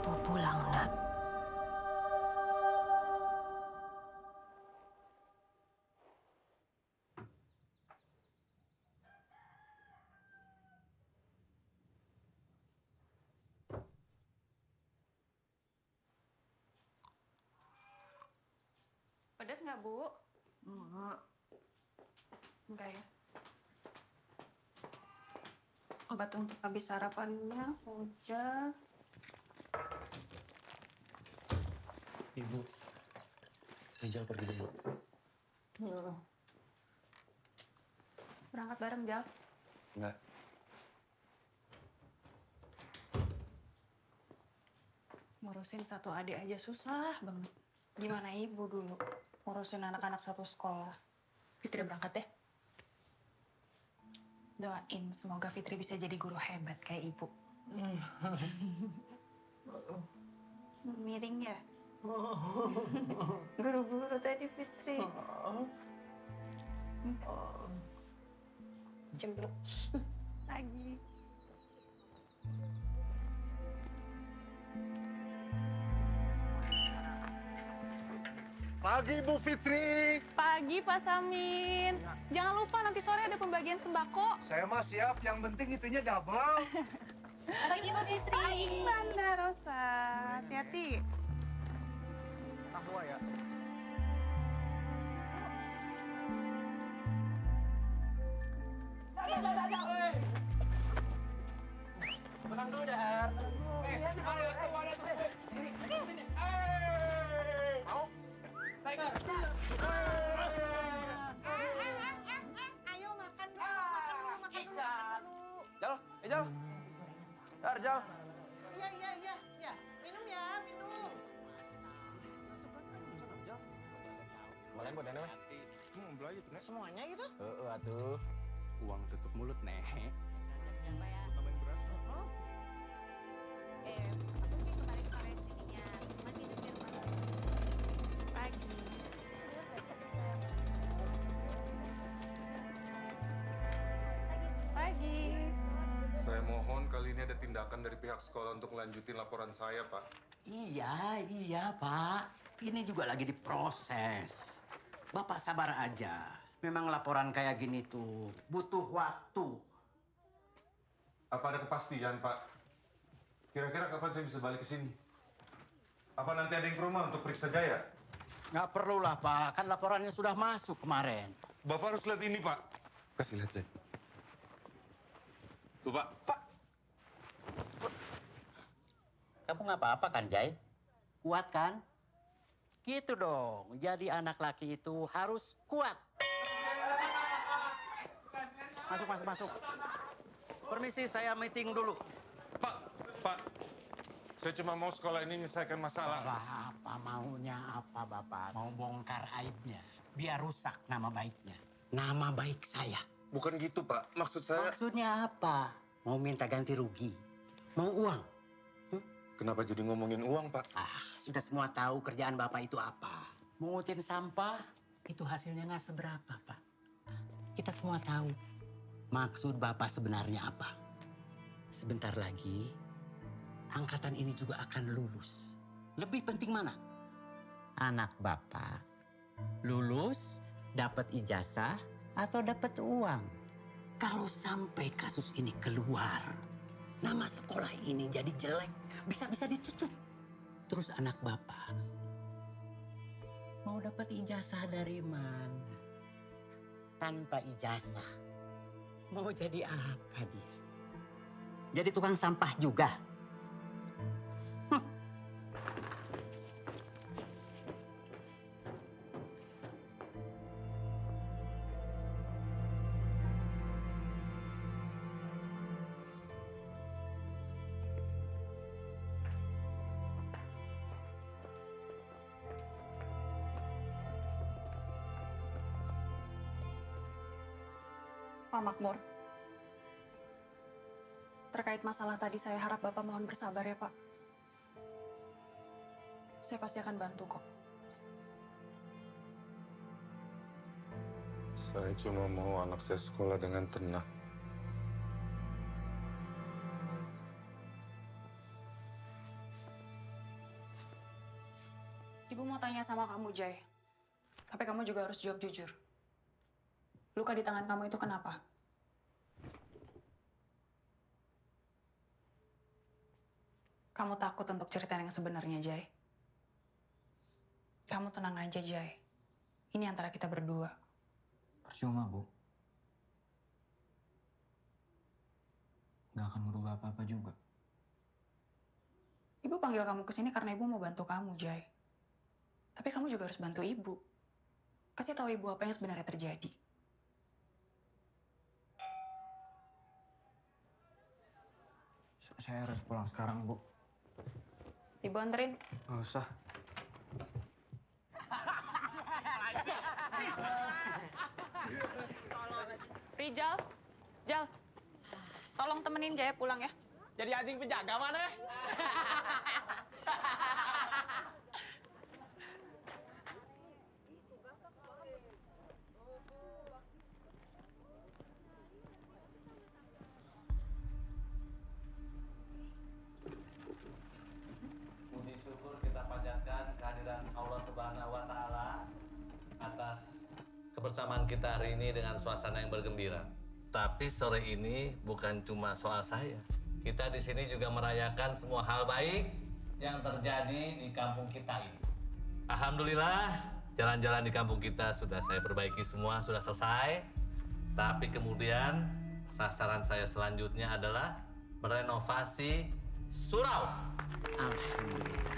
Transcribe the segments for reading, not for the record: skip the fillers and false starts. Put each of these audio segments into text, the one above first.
Ibu pulang, Nak. Pedas nggak, Bu? Enggak. Enggak ya. Obat untuk habis sarapannya udah. Ibu, Rijal pergi dulu. Berangkat bareng, Jal. Enggak. Ngurusin satu adik aja susah banget. Gimana ibu dulu ngurusin anak-anak satu sekolah? Fitri berangkat deh. Doain semoga Fitri bisa jadi guru hebat kayak ibu. Miring ya? Guru-guru tadi Fitri. Cemberut lagi. Pagi Bu Fitri. Pagi Pak Samin. Jangan lupa nanti sore ada pembagian sembako. Saya mah siap, yang penting itunya double. Pagi, Bu Fitri. Banda Rosa, hati-hati. Aku ya. Tenang dulu, Dar. Ada tuh. Mau? Tiger. Ayo makan dulu. Jal, Jal. Dar, Jal. Iya. Minum ya, minum. Malain buat Nenek. Belanja tuh, Nek. Semuanya gitu? Atuh. Uang tutup mulut, Nek. Siapa ya? Tambahin beras. Aku sih kemarin-kemarin sininya. Cuma tidur di rumah. Pagi. Pagi. Saya mohon kali ini ada tindakan dari pihak sekolah untuk melanjutin laporan saya, Pak. Iya, Pak. Ini juga lagi diproses. Bapak sabar aja. Memang laporan kayak gini tuh butuh waktu. Apa ada kepastian, Pak? Kira-kira kapan saya bisa balik ke sini? Apa nanti ada yang ke rumah untuk periksa Jaya? Nggak perlulah, Pak. Kan laporannya sudah masuk kemarin. Bapak harus lihat ini, Pak. Kasih lihat, Jaya. Tuh, Pak. Pak. Kamu nggak apa-apa kan, Jai? Kuat kan? Gitu dong. Jadi anak laki itu harus kuat. Masuk. Permisi, saya meeting dulu. Pak. Saya cuma mau sekolah ini menyelesaikan masalah. Apa maunya apa, Bapak? Mau bongkar aibnya. Biar rusak nama baiknya. Nama baik saya. Bukan gitu, Pak. Maksud saya... Maksudnya apa? Mau minta ganti rugi? Mau uang? Kenapa jadi ngomongin uang, Pak? Sudah semua tahu kerjaan Bapak itu apa. Mengutin sampah, itu hasilnya nggak seberapa, Pak. Kita semua tahu maksud Bapak sebenarnya apa. Sebentar lagi, angkatan ini juga akan lulus. Lebih penting mana? Anak Bapak lulus, dapat ijazah, atau dapat uang. Kalau sampai kasus ini keluar, nama sekolah ini jadi jelek, bisa-bisa ditutup. Terus anak Bapak mau dapat ijazah dari mana? Tanpa ijazah, mau jadi apa dia? Jadi tukang sampah juga. Pak Makmur. Terkait masalah tadi, saya harap Bapak mohon bersabar ya, Pak. Saya pasti akan bantu kok. Saya cuma mau anak saya sekolah dengan tenang. tanya sama kamu, Jay. Tapi kamu juga harus jawab jujur. Luka di tangan kamu itu kenapa? Kamu takut untuk cerita yang sebenarnya, Jay? Kamu tenang aja, Jay. Ini antara kita berdua. Percuma, Bu. Nggak akan merubah apa-apa juga. Ibu panggil kamu ke sini karena ibu mau bantu kamu, Jay. Tapi kamu juga harus bantu ibu. Kasih tahu ibu apa yang sebenarnya terjadi. Saya harus pulang sekarang, Bu. Ibu anterin. Nggak usah. Rijal, Jal, tolong temenin Jaya pulang ya. Jadi anjing penjaga mana? Puji syukur kita panjatkan kehadiran Allah Subhanahu wa Ta'ala atas kebersamaan kita hari ini dengan suasana yang bergembira. Tapi sore ini bukan cuma soal saya. Kita di sini juga merayakan semua hal baik yang terjadi di kampung kita ini. Alhamdulillah, jalan-jalan di kampung kita sudah saya perbaiki semua, sudah selesai. Tapi kemudian sasaran saya selanjutnya adalah merenovasi surau. Alhamdulillah.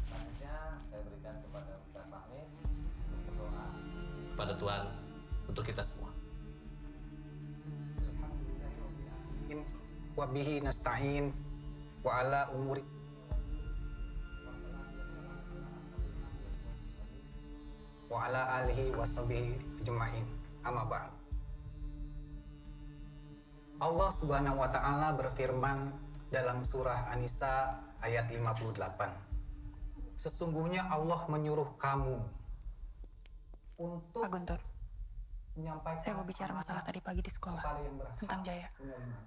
Selanjutnya saya berikan kepada Ustaz Fahmi untuk berdoa kepada Tuhan untuk kita semua. Alhamdulillahirrahmanirrahim. Wa bihi nasta'in wa ala umuri. Wa ala alihi wa sahbihi ajma'in. Amma ba'd. Allah Subhanahu wa Ta'ala berfirman dalam surah An-Nisa ayat 58. Sesungguhnya Allah menyuruh kamu untuk Pak Guntur, menyampaikan saya mau bicara masalah tadi pagi di sekolah kepada yang berhak tentang Jaya. menerimanya.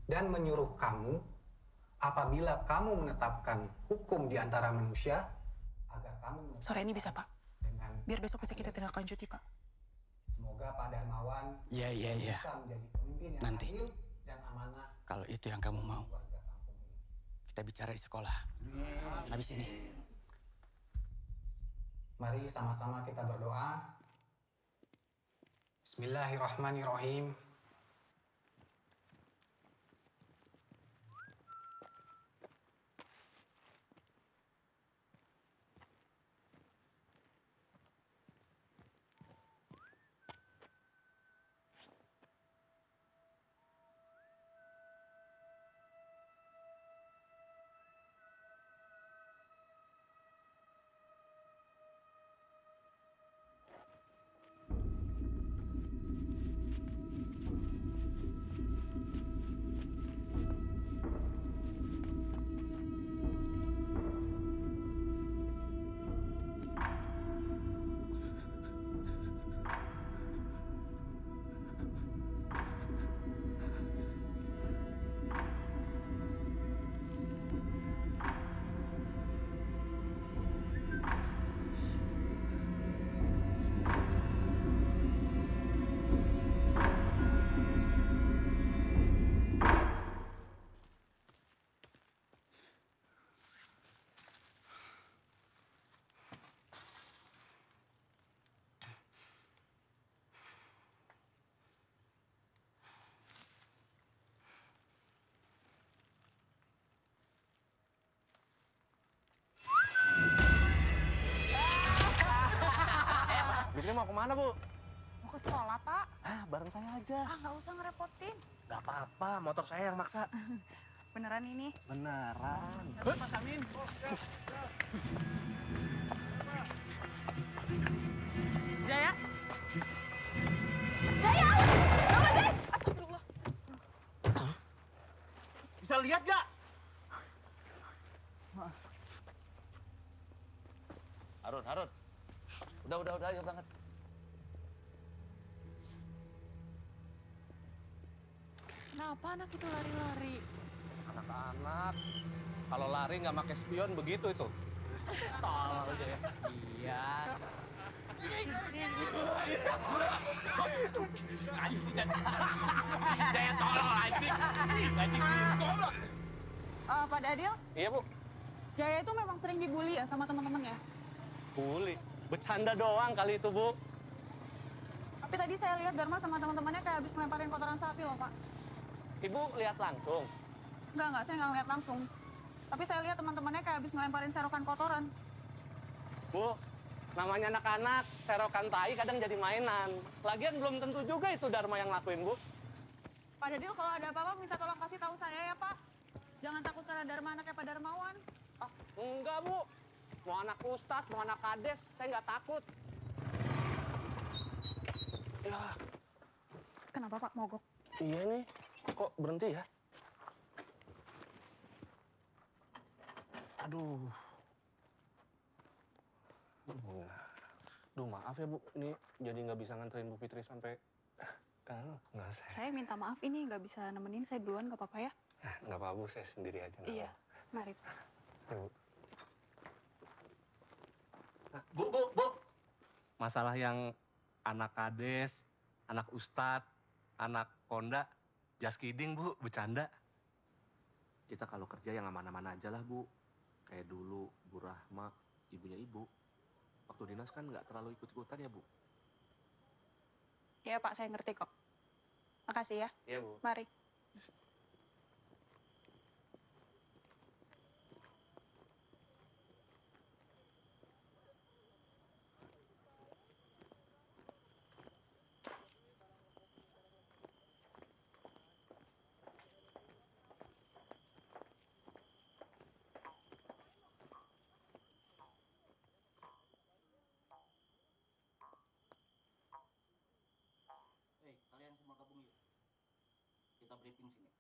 Dan menyuruh kamu apabila kamu menetapkan hukum di antara manusia agar kamu Sore ini bisa, Pak? dengan Biar besok bisa kita tindak lanjuti, Pak. semoga Pak Darmawan Ya. bisa menjadi pemimpin yang Nanti. adil dan amanah Kalau itu yang kamu mau, warga kampung ini. kita bicara di sekolah. Habis ini. Mari sama-sama kita berdoa. Bismillahirrahmanirrahim. Fikri mau kemana, Bu? Mau ke sekolah, Pak? Ah, bareng saya aja. Ah, nggak usah ngerepotin. Gak apa-apa, motor saya yang maksa. Beneran ini? Beneran. Mas Amin. Jaya. Jaya! Bapak Jaya! Astagfirullah. Bisa lihat gak? Harun. Udah, ayo berangkat. Kenapa anak itu lari-lari? Anak Anak-anak, kalau lari nggak pakai spion begitu itu. Tolol aja ya. Iya. Anjing sih Jaya tolol anjing. Anjing goblok. Pak Dadil, Iya, Bu. Jaya itu memang sering dibully ya sama teman-temannya. Bully. Bercanda doang kali itu, Bu. Tapi tadi saya lihat Dharma sama teman-temannya kayak habis ngelemparin kotoran sapi loh, Pak. Ibu lihat langsung. Enggak, saya nggak ngeliat langsung. Tapi saya lihat teman-temannya kayak habis ngelemparin serokan kotoran. Bu, namanya anak-anak, serokan tai kadang jadi mainan. Lagian belum tentu juga itu Dharma yang ngelakuin, Bu. Pak Dadil, kalau ada apa-apa minta tolong kasih tahu saya ya, Pak. Jangan takut karena Dharma anaknya Pak Darmawan. Ah, enggak, Bu. Mau anak ustadz, mau anak kades, saya nggak takut. Ya, Kenapa, Pak, mogok? iya nih. Kok berhenti ya? Aduh. Duh, maaf ya, Bu. Ini jadi nggak bisa nganterin Bu Fitri sampai... nggak saya. Saya minta maaf ini nggak bisa nemenin saya duluan, nggak apa-apa ya? Nggak apa-apa, Bu. Saya sendiri aja. Nggak Iya, apa-apa. mari. Ya, Bu. Nah, Bu. Masalah yang anak kades, anak ustadz, anak konda, just kidding, Bu. Bercanda. Kita kalau kerja yang aman-aman aja lah, Bu. Kayak dulu Bu Rahma, ibunya Ibu. Waktu dinas kan nggak terlalu ikut-ikutan ya, Bu? Iya, Pak, saya ngerti kok. Makasih ya. Iya, Bu. Mari. Hei, kalian semua gabung yuk. Kita briefing sini.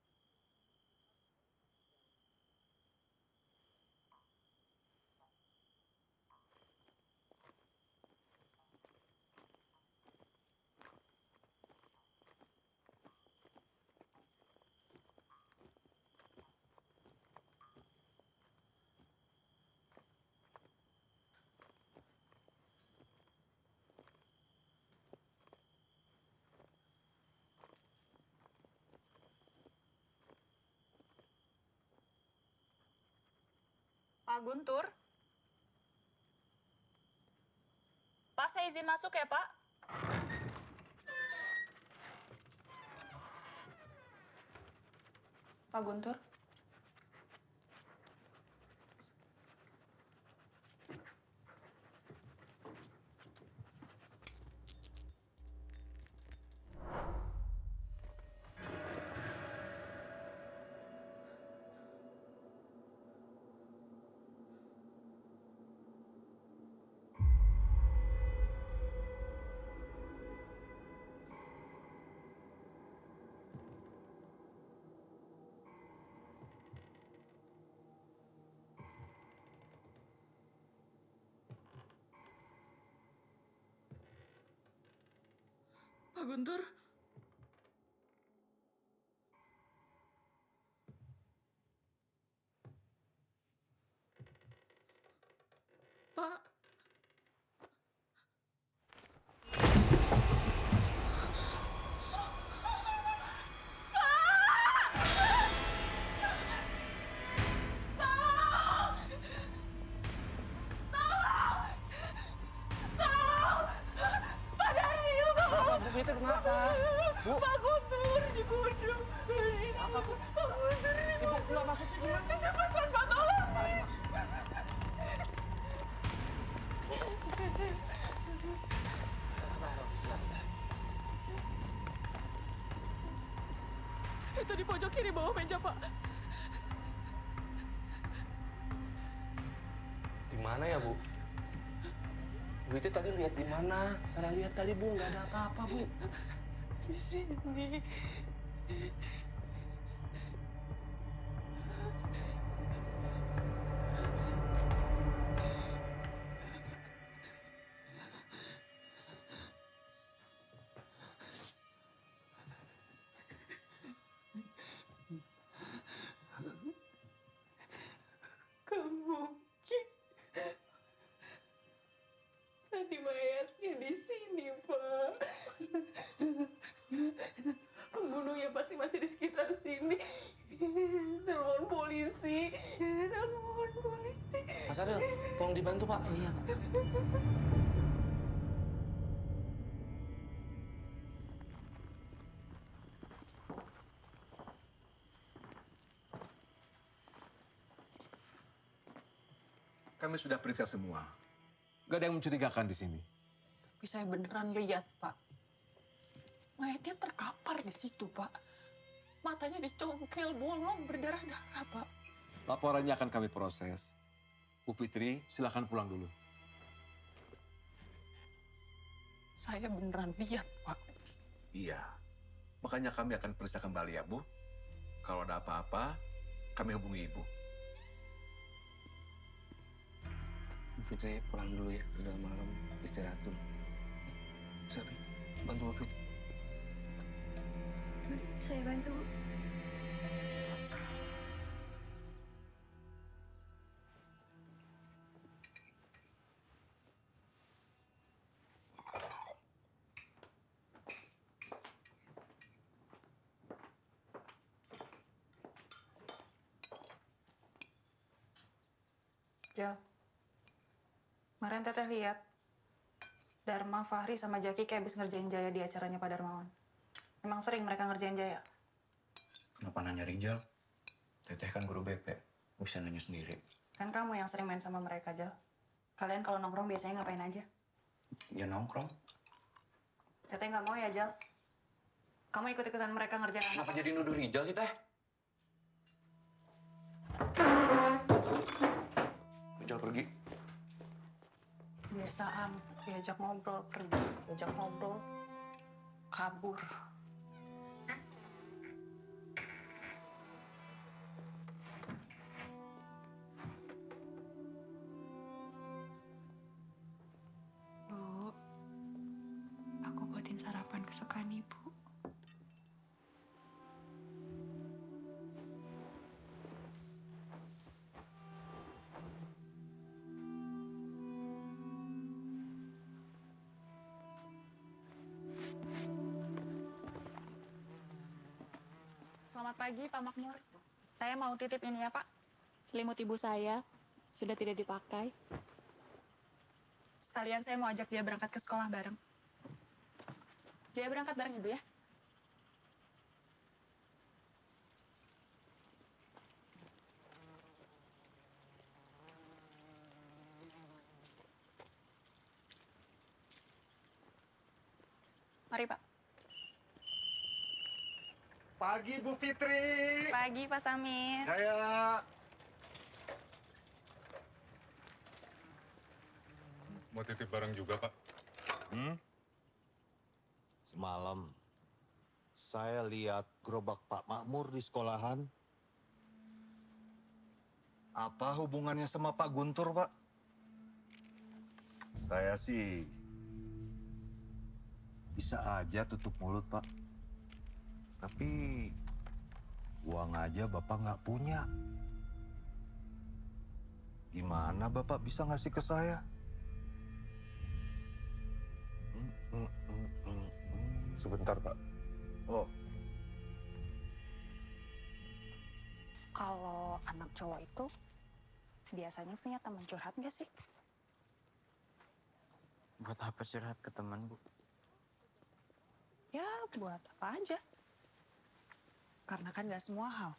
Pak Guntur. Pak, saya izin masuk ya, Pak. Pak Guntur. Pak Guntur. Pak. Bu Fitri kenapa? Bu? Pak Guntur dibunuh. Apa, Bu? Pak Guntur Ibu nggak maksudnya gimana? Cepetan, Pak, tolongin. Itu di pojok kiri bawah meja, Pak. Di mana ya, Bu? Bu itu tadi lihat di mana? Saya lihat tadi, Bu, nggak ada apa-apa, Bu. Di sini. Tolong dibantu, Pak. Oh iya, Pak. Kami sudah periksa semua. Gak ada yang mencurigakan di sini. Tapi saya beneran lihat, Pak. Mayatnya terkapar di situ, Pak. Matanya dicongkel, bolong, berdarah-darah, Pak. Laporannya akan kami proses. Bu Fitri, silakan pulang dulu. Saya beneran lihat, Pak. Iya. Makanya kami akan periksa kembali ya, Bu. Kalau ada apa-apa, kami hubungi Ibu. Fitri pulang dulu ya, udah malam, istirahat dulu. Sabi, bantu aku. Saya bantu. Jal, kemarin Teteh lihat Dharma, Fahri, sama Jaki kayak habis ngerjain Jaya di acaranya Pak Darmawan. Emang sering mereka ngerjain Jaya? Kenapa nanya Rijal? Teteh kan guru BP, bisa nanya sendiri. Kan kamu yang sering main sama mereka, Jal. Kalian kalau nongkrong biasanya ngapain aja? Ya nongkrong. Teteh nggak mau ya, Jal. Kamu ikut-ikutan mereka ngerjain anak. Kenapa jadi nuduh Rijal sih, Teh? Rijal pergi. Biasaan, diajak ngobrol, pergi. Diajak ngobrol, kabur. Bu, aku buatin sarapan kesukaan Ibu. Selamat pagi, Pak Makmur. Saya mau titip ini ya, Pak. Selimut ibu saya sudah tidak dipakai. Sekalian saya mau ajak dia berangkat ke sekolah bareng. Dia berangkat bareng Ibu ya. Mari, Pak. Pagi, Bu Fitri. Pagi, Pak Samir. Saya mau titip barang juga, Pak. Semalam, saya lihat gerobak Pak Makmur di sekolahan. Apa hubungannya sama Pak Guntur, Pak? Saya sih bisa aja tutup mulut, Pak. Tapi uang aja Bapak nggak punya. Gimana Bapak bisa ngasih ke saya? Sebentar, Pak. Oh, Kalau anak cowok itu biasanya punya teman curhat nggak sih? Buat apa curhat ke teman, Bu? Ya, buat apa aja. Karena kan nggak semua hal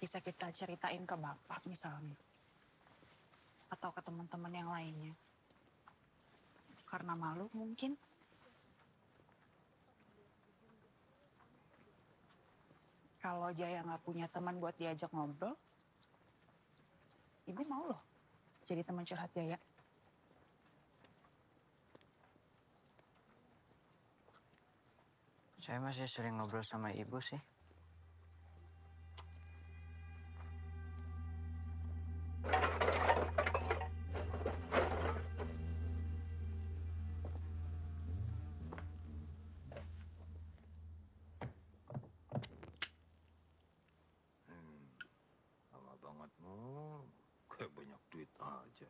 bisa kita ceritain ke bapak misalnya. Atau ke teman-teman yang lainnya. Karena malu mungkin. Kalau Jaya nggak punya teman buat diajak ngobrol, Ibu mau loh jadi teman curhat Jaya. Saya masih sering ngobrol sama Ibu sih. lama banget, Nur. Kayak banyak duit aja.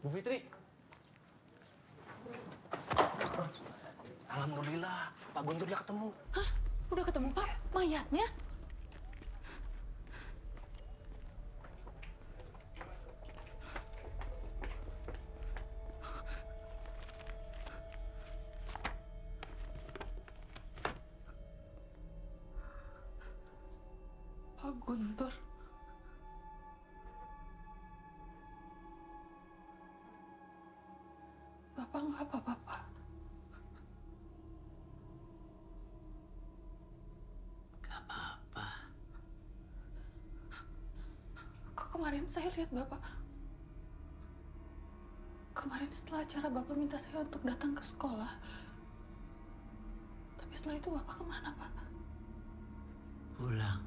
Bu Fitri. Alhamdulillah, Pak Guntur udah ketemu. Hah? Udah ketemu, Pak? Mayatnya? Pak Guntur. Bapak nggak apa-apa, Pak. Gak apa-apa. Kok kemarin saya lihat Bapak? Kemarin setelah acara Bapak minta saya untuk datang ke sekolah. Tapi setelah itu Bapak kemana, Pak? Pulang.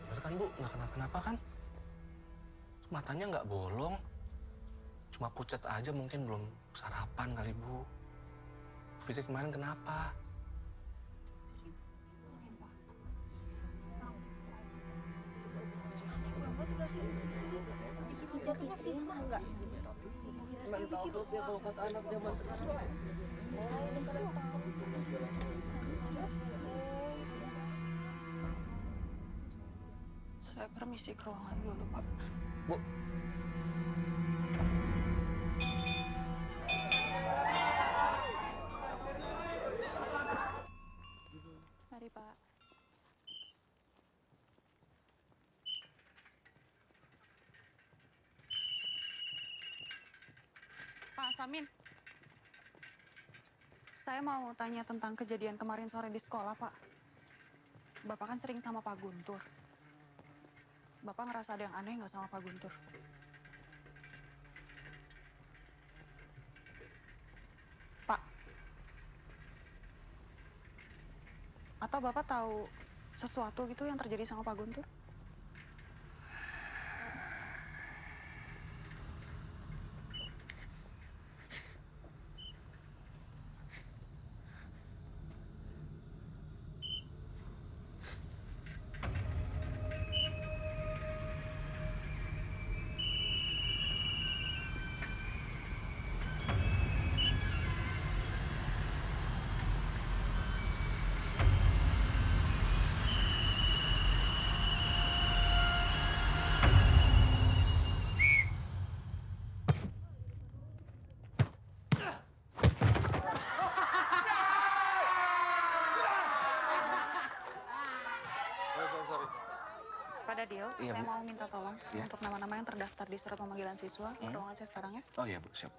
Bener kan, Bu? Nggak kenapa-kenapa kan? Matanya nggak bolong. Cuma pucat aja, mungkin belum sarapan kali, Bu. Fisik kemarin kenapa? Saya permisi ke ruangan dulu, Pak. Bu, Mari, Pak. Pak Samin. Saya mau tanya tentang kejadian kemarin sore di sekolah, Pak. Bapak kan sering sama Pak Guntur. Bapak ngerasa ada yang aneh nggak sama Pak Guntur? Pak. Atau Bapak tahu sesuatu gitu yang terjadi sama Pak Guntur? Pak Dadil, Iya, saya Bu. mau minta tolong Iya. untuk nama-nama yang terdaftar di surat pemanggilan siswa ke ruangan saya sekarang ya. oh iya, Bu, siap.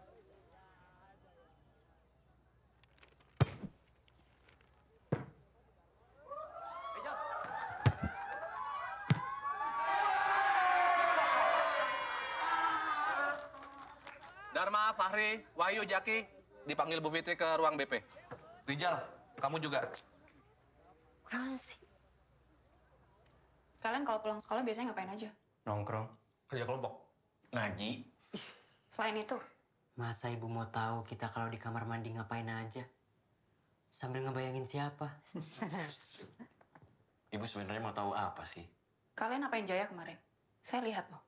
Dharma, Fahri, Wahyu, Jaki, dipanggil Bu Fitri ke ruang BP. Rijal, kamu juga. Kenapa sih? Kalian kalau pulang sekolah biasanya ngapain aja? Nongkrong. Kerja kelompok. Ngaji. Selain itu, Masa ibu mau tahu kita kalau di kamar mandi ngapain aja? Sambil ngebayangin siapa? Ibu sebenarnya mau tahu apa sih? kalian apain Jaya kemarin? Saya lihat loh.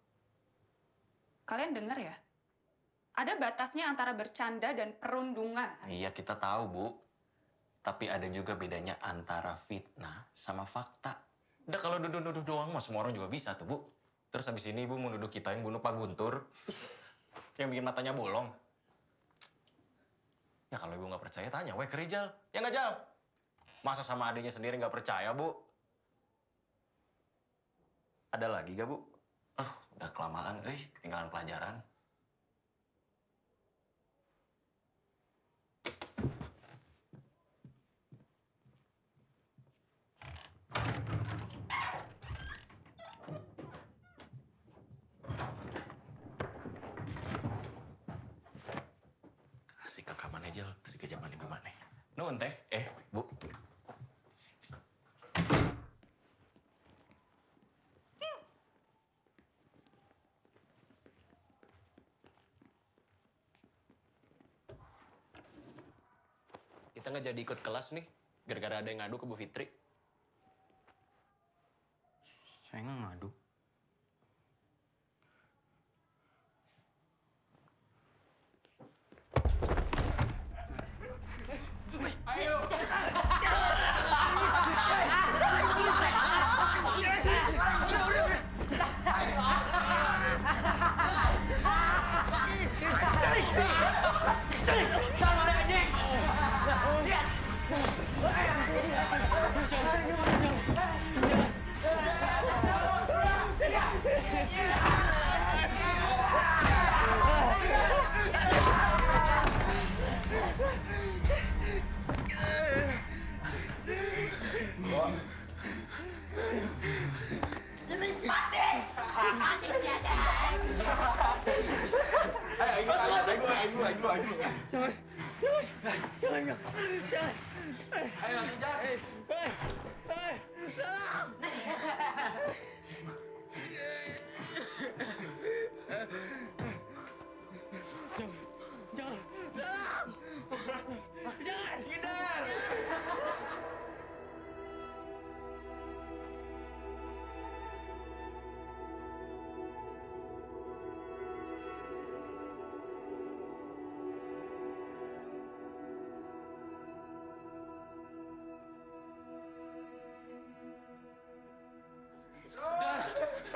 Kalian dengar ya? Ada batasnya antara bercanda dan perundungan. Iya, kita tahu, Bu. Tapi ada juga bedanya antara fitnah sama fakta. Udah kalau nuduh-nuduh doang mah semua orang juga bisa tuh, Bu. Terus habis ini Ibu mau nuduh kita yang bunuh Pak Guntur. Yang bikin matanya bolong. Ya kalau Ibu nggak percaya, tanya we ke Rijal. Ya nggak, Jal? Masa sama adiknya sendiri nggak percaya, Bu? Ada lagi gak, Bu? Udah kelamaan, ketinggalan pelajaran. zaman Ejel, terus ke zaman ibu maneh. Nuhun teh, Bu. Kita nggak jadi ikut kelas nih, gara-gara ada yang ngadu ke Bu Fitri. Saya nggak ngadu.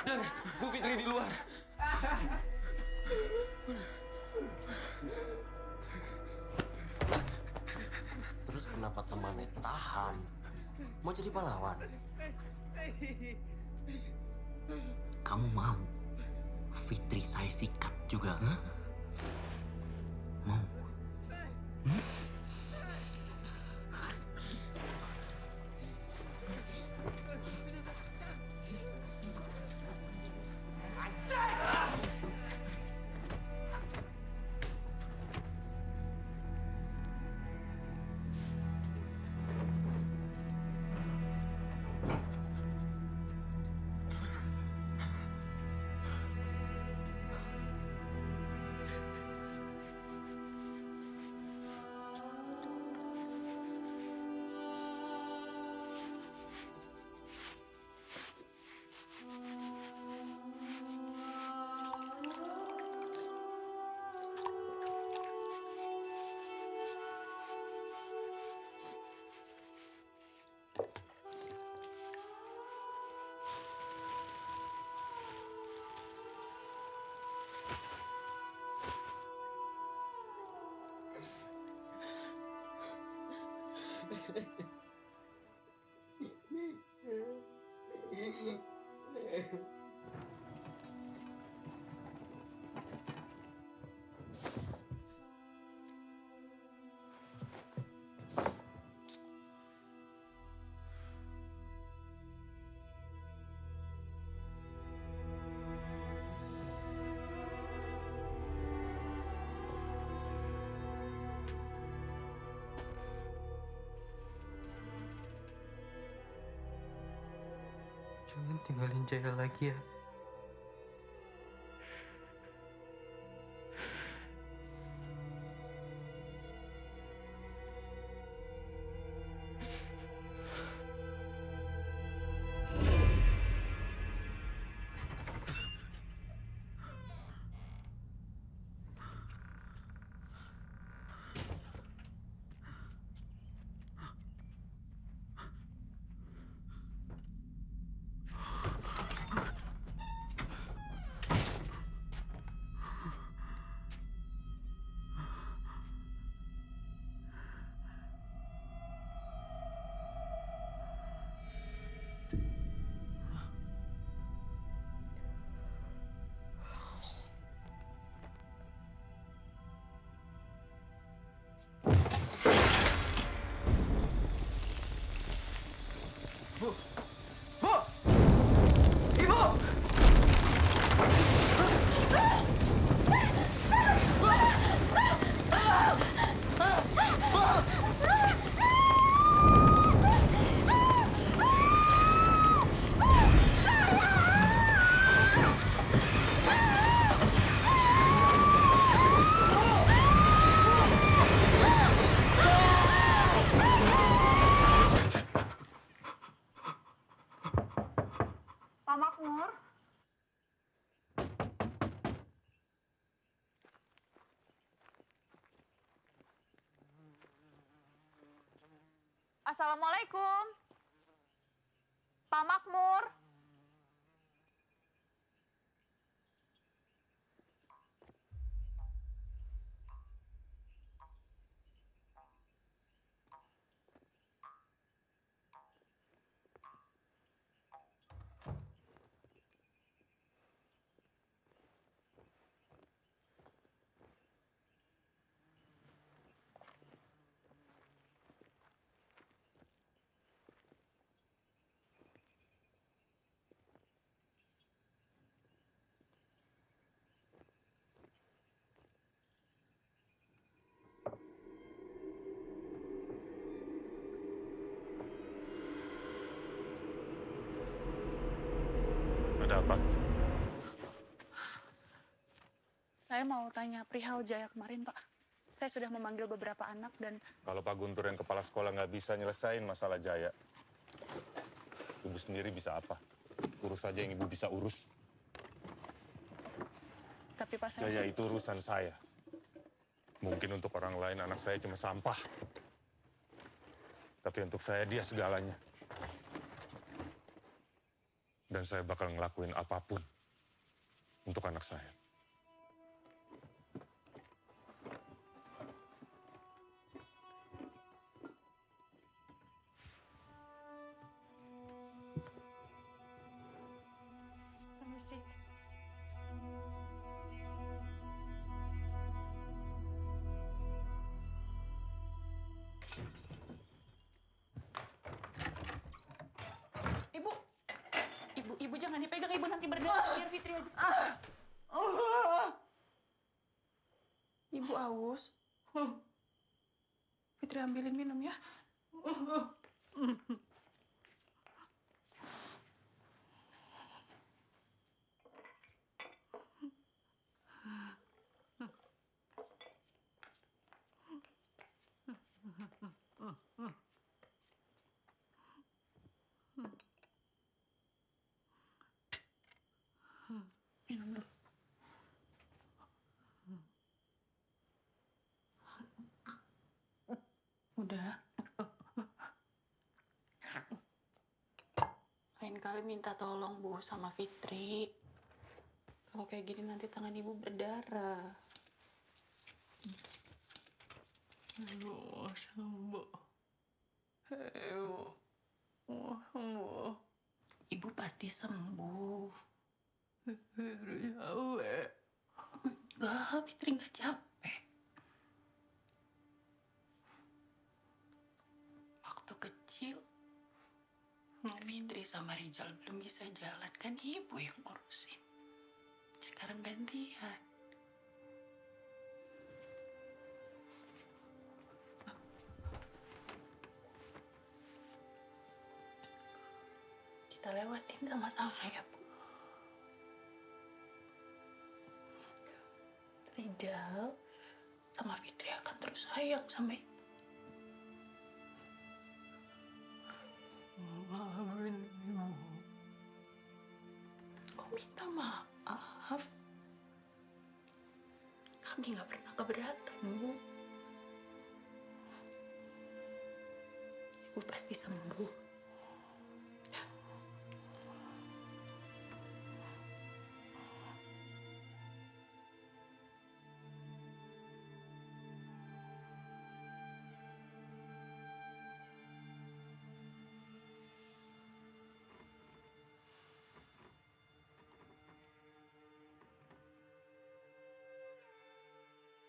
Dan Bu Fitri di luar. Terus kenapa temannya tahan? Mau jadi pahlawan? Kamu mau Fitri saya sikat juga? Huh? Mau? Jangan tinggalin Jaya lagi ya. Pak Makmur. Assalamualaikum. Pak Makmur. Ada apa? Saya mau tanya perihal Jaya kemarin, Pak. Saya sudah memanggil beberapa anak dan... Kalau Pak Guntur yang kepala sekolah nggak bisa nyelesain masalah Jaya, Ibu sendiri bisa apa? Urus saja yang Ibu bisa urus. Tapi Pak, saya... Jaya itu urusan saya. Mungkin untuk orang lain anak saya cuma sampah. Tapi untuk saya dia segalanya. Dan saya bakal ngelakuin apapun untuk anak saya. Permisi. Ibu jangan dipegang, Ibu nanti berdarah. Biar Fitri aja. Ibu aus. Fitri ambilin minum ya. Minum dulu. Udah. Lain kali minta tolong Bu sama Fitri. Kalau kayak gini nanti tangan Ibu berdarah. Aduh, sembuh. Sembuh. Ibu pasti sembuh. Fitri capek. Enggak, Fitri nggak capek. Waktu kecil, Fitri sama Rizal belum bisa jalan, kan Ibu yang ngurusin. Sekarang gantian. Kita lewatin sama-sama ya, Bu. Rizal sama Fitri akan terus sayang sama Ibu. Maafin Ibu. Kok minta maaf? Kami nggak pernah keberatan, Bu. Ibu pasti sembuh.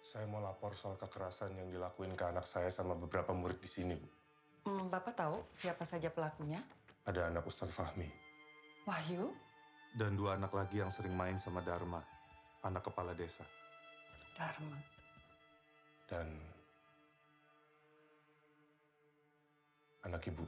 Saya mau lapor soal kekerasan yang dilakuin ke anak saya sama beberapa murid di sini, Bu. Bapak tahu siapa saja pelakunya? Ada anak Ustadz Fahmi. Wahyu? Dan 2 anak lagi yang sering main sama Dharma, anak kepala desa. Dharma. Dan anak Ibu.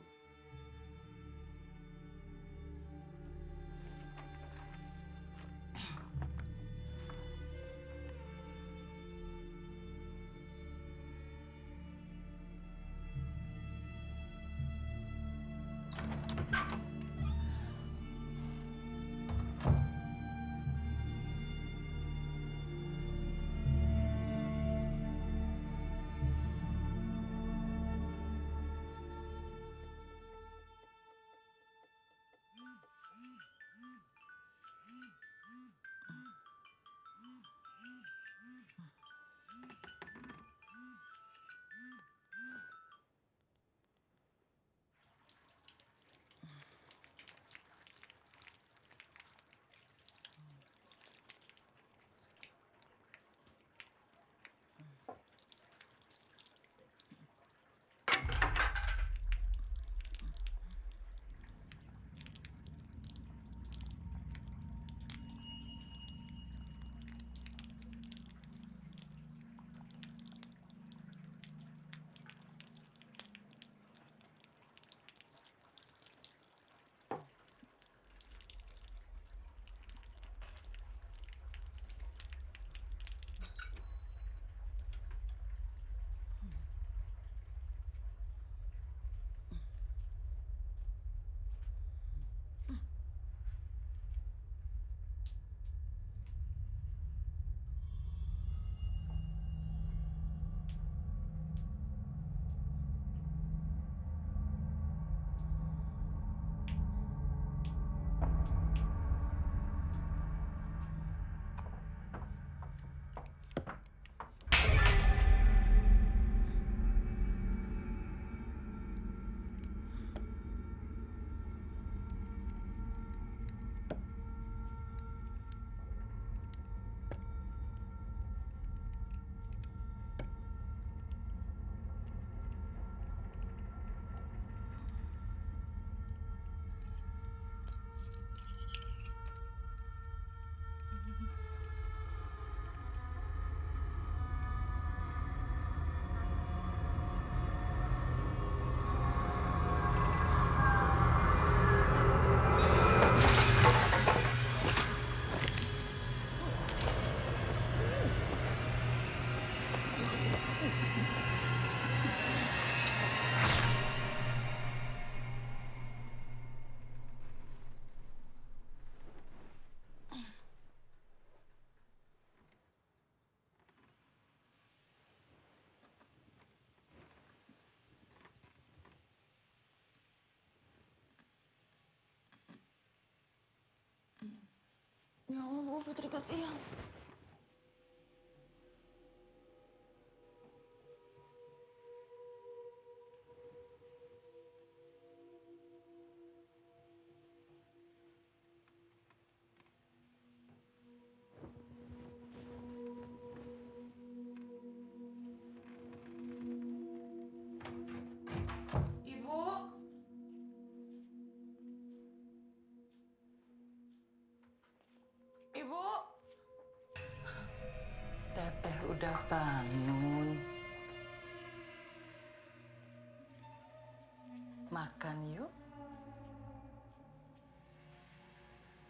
Ya Allah, Bu Fitri kasihan. Ibu. Ibu. Teteh udah bangun. Makan yuk.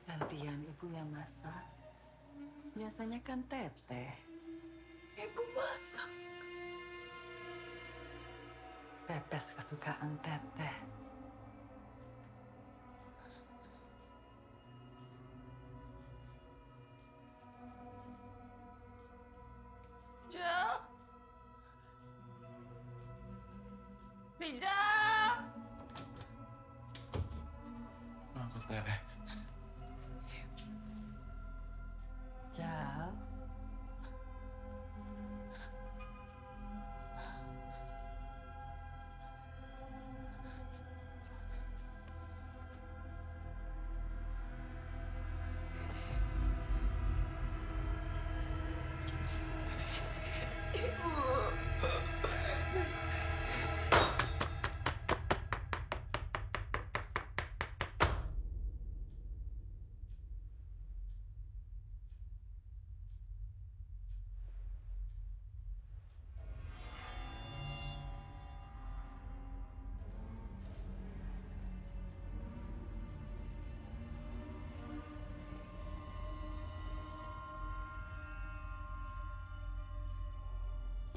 Gantian ibu yang masak. Biasanya kan teteh. Ibu masak. Pepes kesukaan teteh. Jal. Rijal. Aku teh. Jal.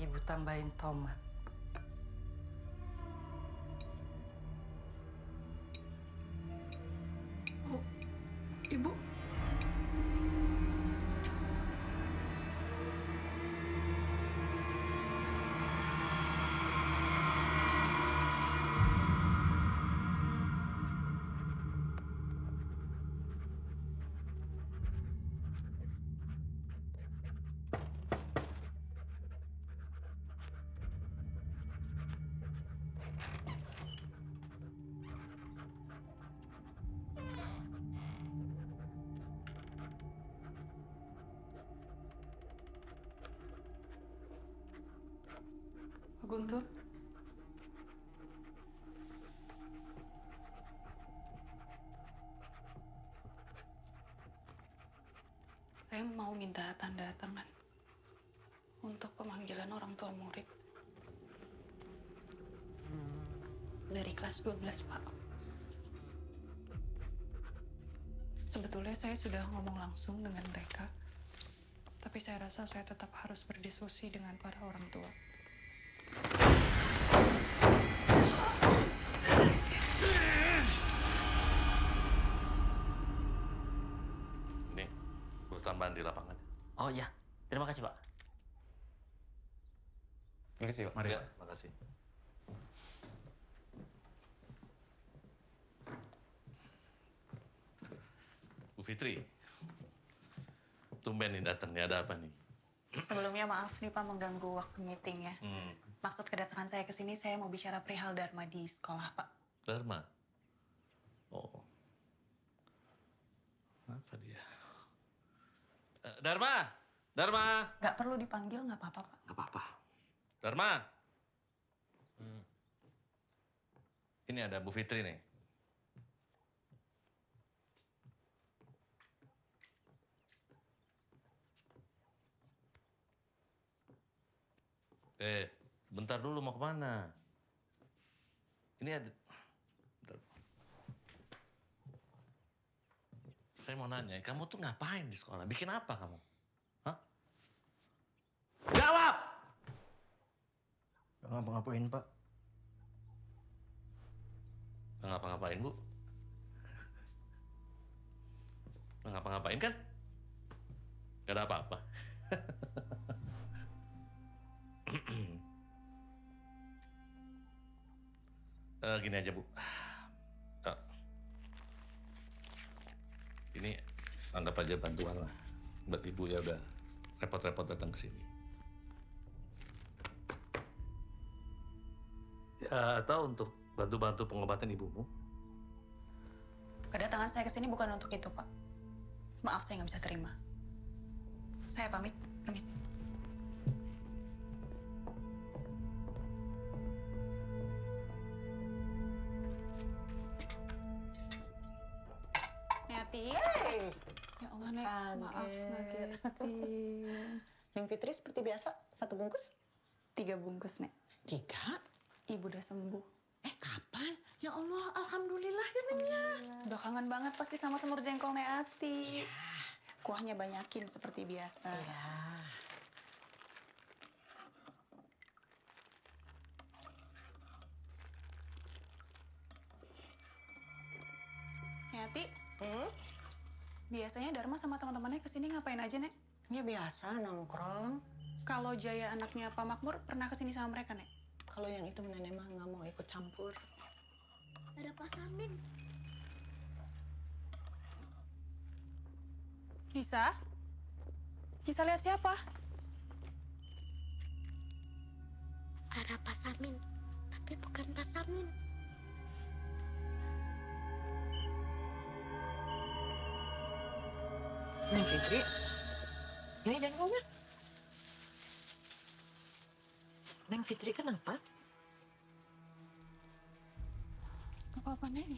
Ibu tambahin tomat. Bu, Ibu. Pak Guntur. Saya mau minta tanda tangan untuk pemanggilan orang tua murid dari kelas 12, Pak. Sebetulnya saya sudah ngomong langsung dengan mereka, tapi saya rasa saya tetap harus berdiskusi dengan para orang tua. Ini tambahan di lapangan. Oh iya, terima kasih Pak. Terima kasih Pak. Mari Pak. Terima kasih. Bu Fitri, tumben nih datang nih, ada apa nih? Sebelumnya maaf nih Pak mengganggu waktu meetingnya. Maksud kedatangan saya ke sini, saya mau bicara perihal Dharma di sekolah Pak. Dharma? Oh. Apa dia? Dharma! Dharma! Nggak perlu dipanggil, nggak apa-apa Pak. Nggak apa-apa. Dharma! Ini ada Bu Fitri nih. Sebentar dulu mau kemana? Ini ada... Bentar. Saya mau nanya, kamu tuh ngapain di sekolah? Bikin apa kamu? Hah? Jawab! Gak ngapa-ngapain, Pak. Nggak ngapa-ngapain, Bu? Nggak ngapa-ngapain kan? Gak ada apa-apa. Gini aja, Bu. Ini anggap aja bantuan lah. Buat ibu ya udah repot-repot datang ke sini. Ya, atau untuk bantu-bantu pengobatan ibumu. Kedatangan saya ke sini bukan untuk itu, Pak. Maaf, saya nggak bisa terima. Saya pamit, permisi. Neti. Ya Allah, Nek. Maaf, ngagetin. Neng Fitri seperti biasa, 1 bungkus? 3 bungkus, Nek. 3? Ibu udah sembuh. Kapan? Ya Allah, alhamdulillah ya Neng ya. Udah kangen banget pasti sama semur jengkol Neati. Kuahnya banyakin seperti biasa. Iya. Neati, biasanya Dharma sama teman-temannya kesini ngapain aja, Nek? Ya biasa nongkrong. Kalau Jaya anaknya Pak Makmur pernah kesini sama mereka, Nek? Kalau yang itu nenek mah nggak mau ikut campur. Ada Pak Samin. Nisa? Nisa lihat siapa? Ada Pak Samin, tapi bukan Pak Samin. Neng Fitri, ini jengkolnya. Neng Fitri kenapa? Gak apa-apa, Nek.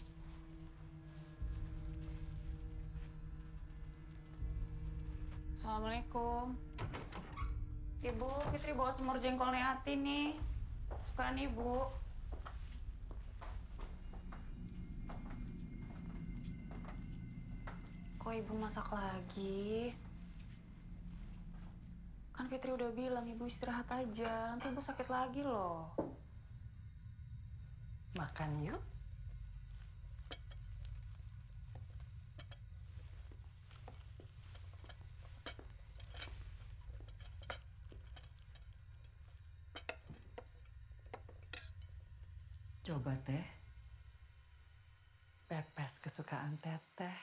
Assalamualaikum. Ibu, Fitri bawa semur jengkol Neati nih. Sukaan Ibu. Kok Ibu masak lagi? Kan Fitri udah bilang Ibu istirahat aja. Nanti Ibu sakit lagi loh. Makan yuk. Coba teh. Pepes kesukaan teteh.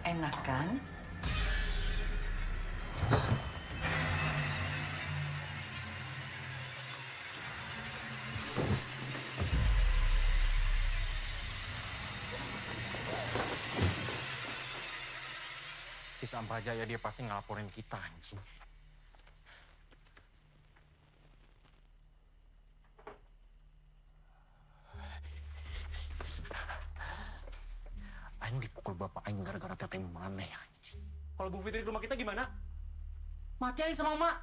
Enak kan? Si Sampajaya dia pasti ngelaporin kita, anjing. Aing dipukul bapak Aing gara-gara teteh mana ya, anjing. Kalau Bu Fitri ke rumah kita gimana? Mati aja sama Mak.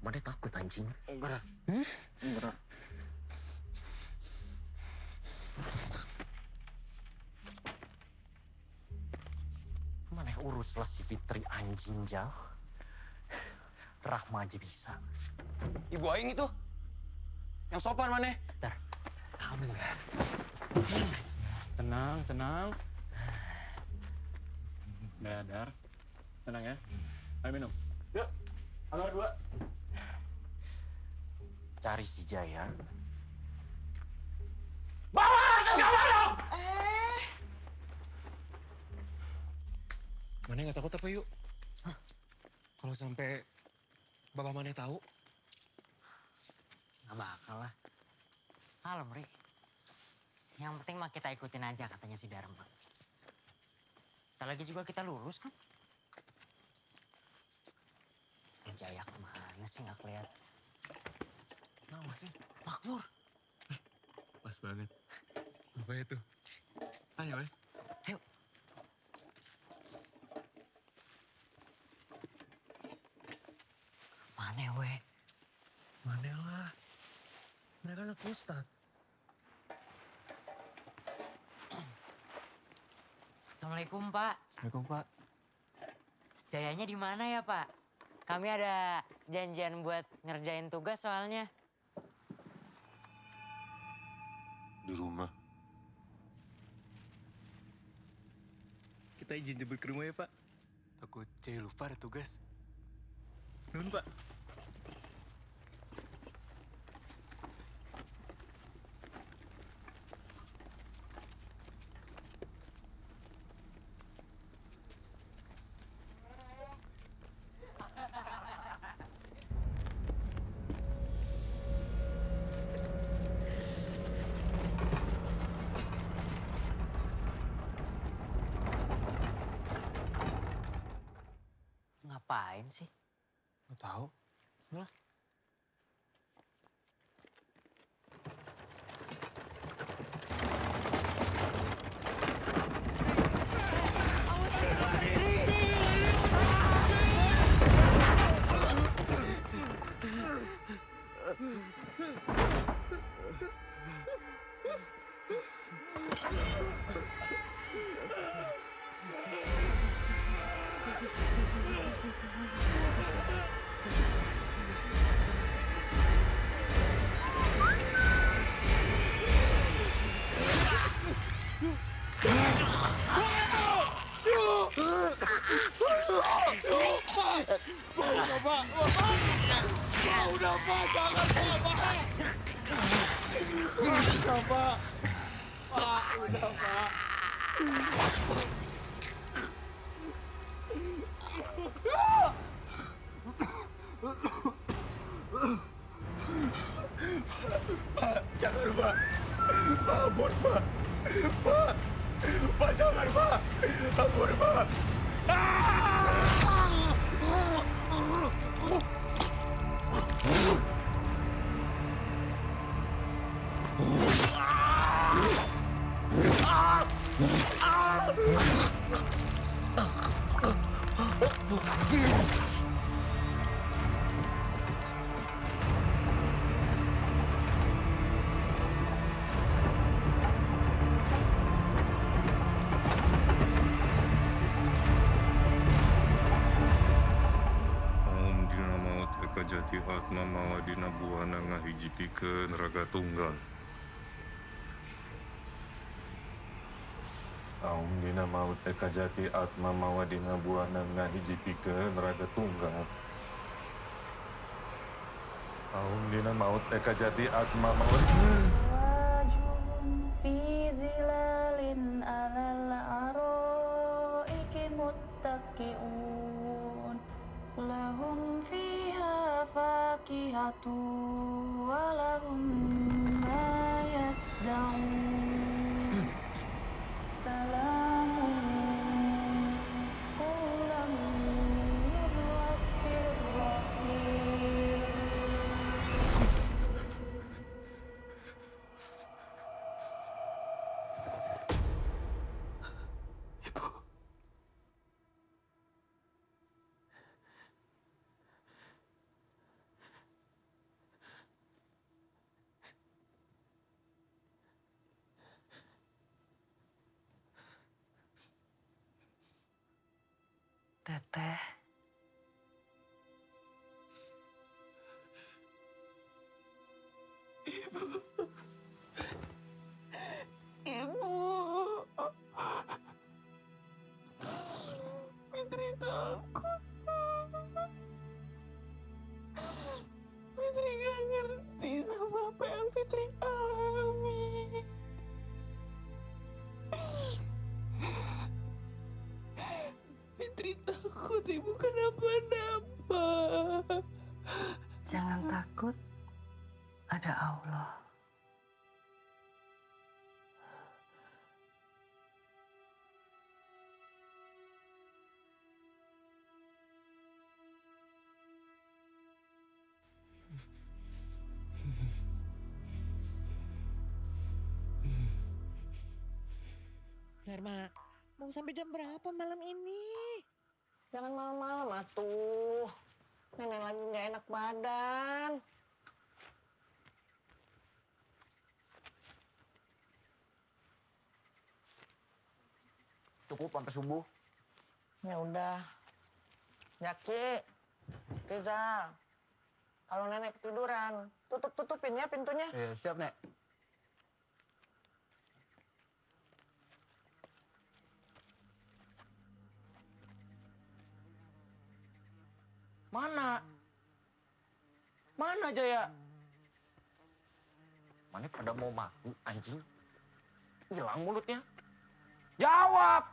Mana takut, anjing? Enggak. Enggak. Mana uruslah si Fitri, anjing jauh. Rahma aja bisa. Ibu Aing itu. Yang sopan mana? Dar, kamu ya. Tenang, tenang. Dar. Tenang ya. Ayo minum. Yuk, halo 2. Cari si Jaya. Bawa segala dong! Mana nggak takut apa yuk? Kalau sampai Bapak Mane tahu? Nggak bakal lah. Kalem, Ri. Yang penting mah kita ikutin aja katanya si Dharma. Ntar lagi juga kita lulus kan? Jaya kemana sih nggak kelihatan? Nama sih? Makmur. Pas banget. Apa itu? Ayo, Ayo. Mana we? Mana lah? Mereka anak Ustad. Assalamualaikum, Pak. Assalamualaikum, Pak. Jayanya di mana ya, Pak? Kami ada janjian buat ngerjain tugas soalnya. Di rumah. Kita izin jemput ke rumah ya, Pak. Takut Cey lupa ada tugas. Nuhun, Pak. Ngapain sih? Nggak tahu. Lah. Udah, Pak. Jangan, Pak. Udah, Pak. Pak, udah, Pak. Pak, jangan, Pak. Pak, ampun, Pak. Pak, Pak, jangan, Pak. Ampun, Pak. Aum dina maut eka jati atma mawadina buana ngahijipikeun raga tunggal. Aum dina maut eka jati atma mawadina buana ngahijipikeun raga tunggal. Aum dina maut eka jati atma في ظلال على الأرائك متكئون لهم فيها فاكهة ولهم ما يدعون سلام قولا من رب رحيم. Teteh. Ibu. Fitri takut. Fitri gak ngerti sama apa yang Fitri alami. Fitri takut ibu kenapa-napa. Jangan takut. Ada Allah. Dharma, mau sampai jam berapa malam ini? Jangan malam-malam atuh. Nenek lagi nggak enak badan. Cukup sampai subuh. Ya udah. Jaki, Rizal, kalau nenek tiduran, tutupin ya pintunya. Siap, Nek. Mana Jaya? Mana pada mau mati anjing? Hilang mulutnya. Jawab!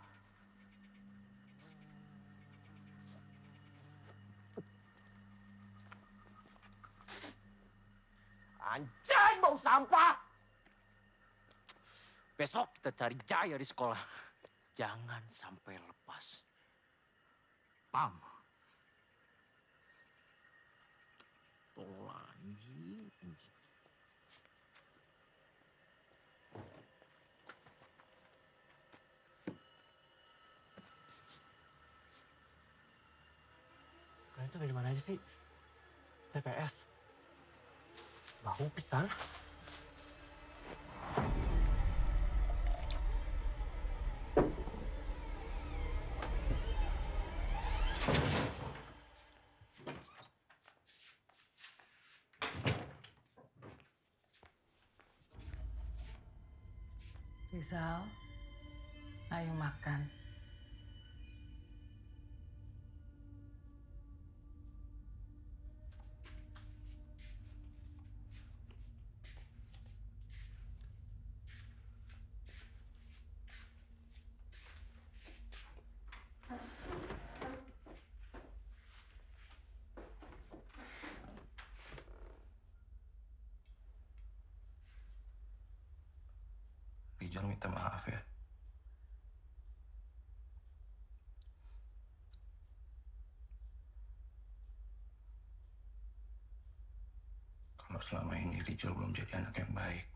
Anjay, bau sampah! Besok kita cari Jaya di sekolah. Jangan sampai lepas. Pam. Tolong anjing. Kalian tuh dari mana aja sih? TPS. Bau pisan. Rizal, ayo makan. Rijal minta maaf ya. Kalau selama ini Rijal belum jadi anak yang baik.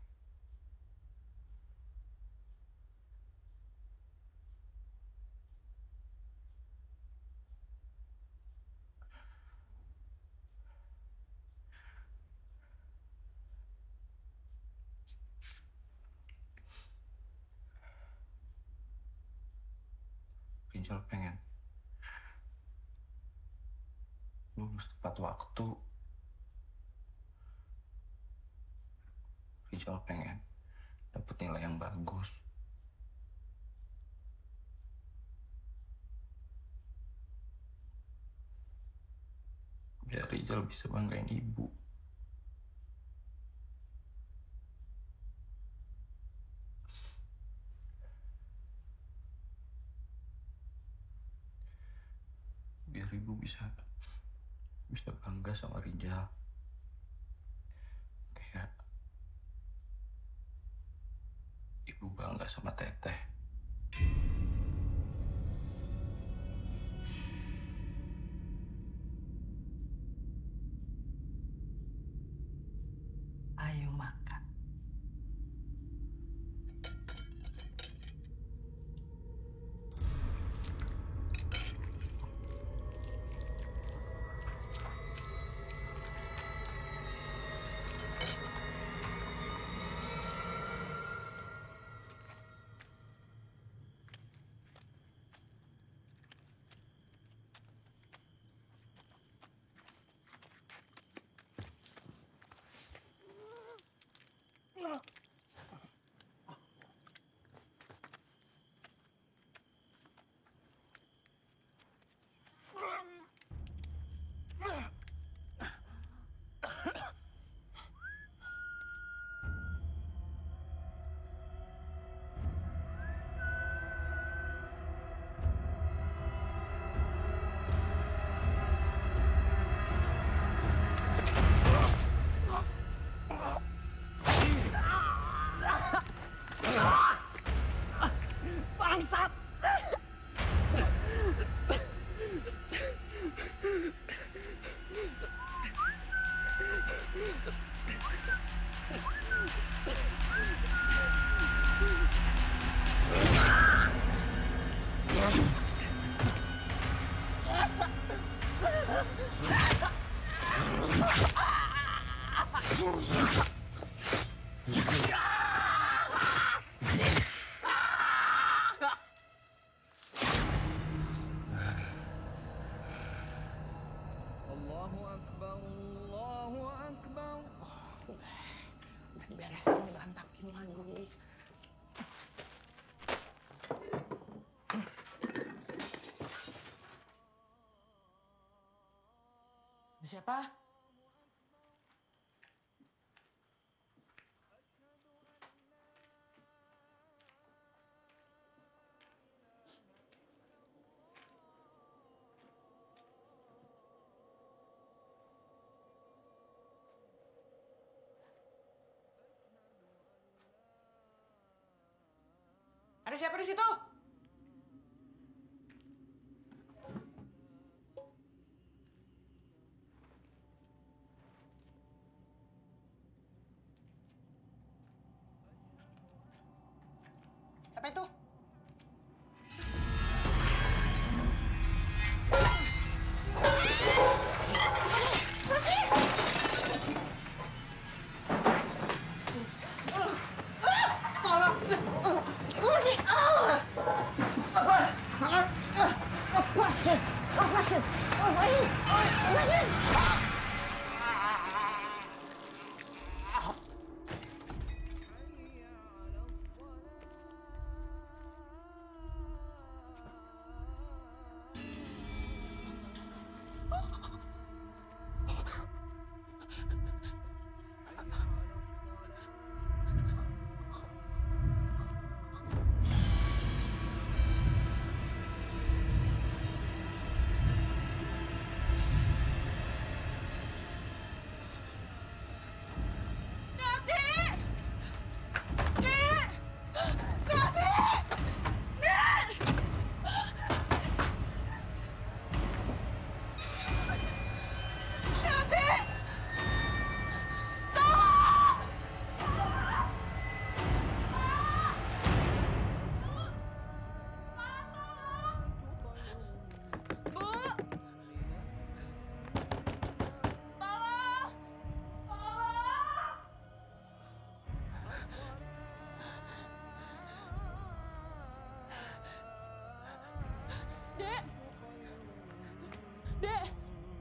Rijal pengen lulus tepat waktu. Rijal pengen dapet nilai yang bagus. Biar Rijal bisa banggain ibu. Biar ibu bisa bangga sama Rijal. Kayak ibu bangga sama Teteh. Ayo makan. Bangsat! Allahu Akbar, Allahu Akbar. Udah diberesin, berantakin lagi. Siapa? Ada siapa di situ? Siapa itu?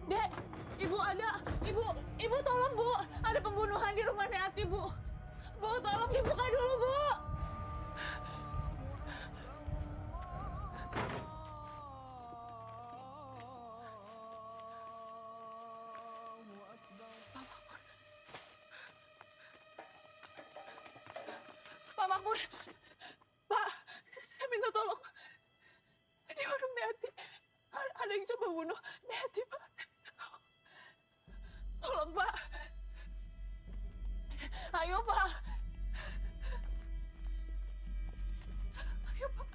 Dek, ibu ada, ibu tolong bu, ada pembunuhan di rumah Neati bu. Bu tolong dibuka dulu bu. Pak Makmur, Pak, saya minta tolong. Di warung Neati, ada yang coba bunuh Neati, Pak. Tolong, Pak. Ayo, Pak. Ayo, Pak.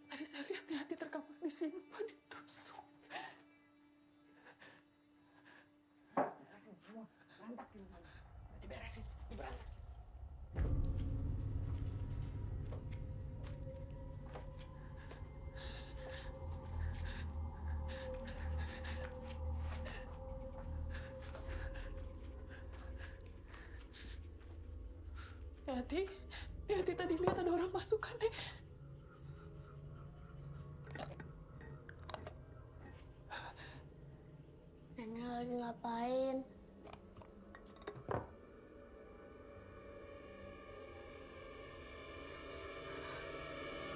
Tadi saya lihat Neati terkapar di sini, Pak, ditusuk. Diberesin, diberantak. Neati tadi lihat ada orang masuk kan, Dek. Nenek lagi ngapain?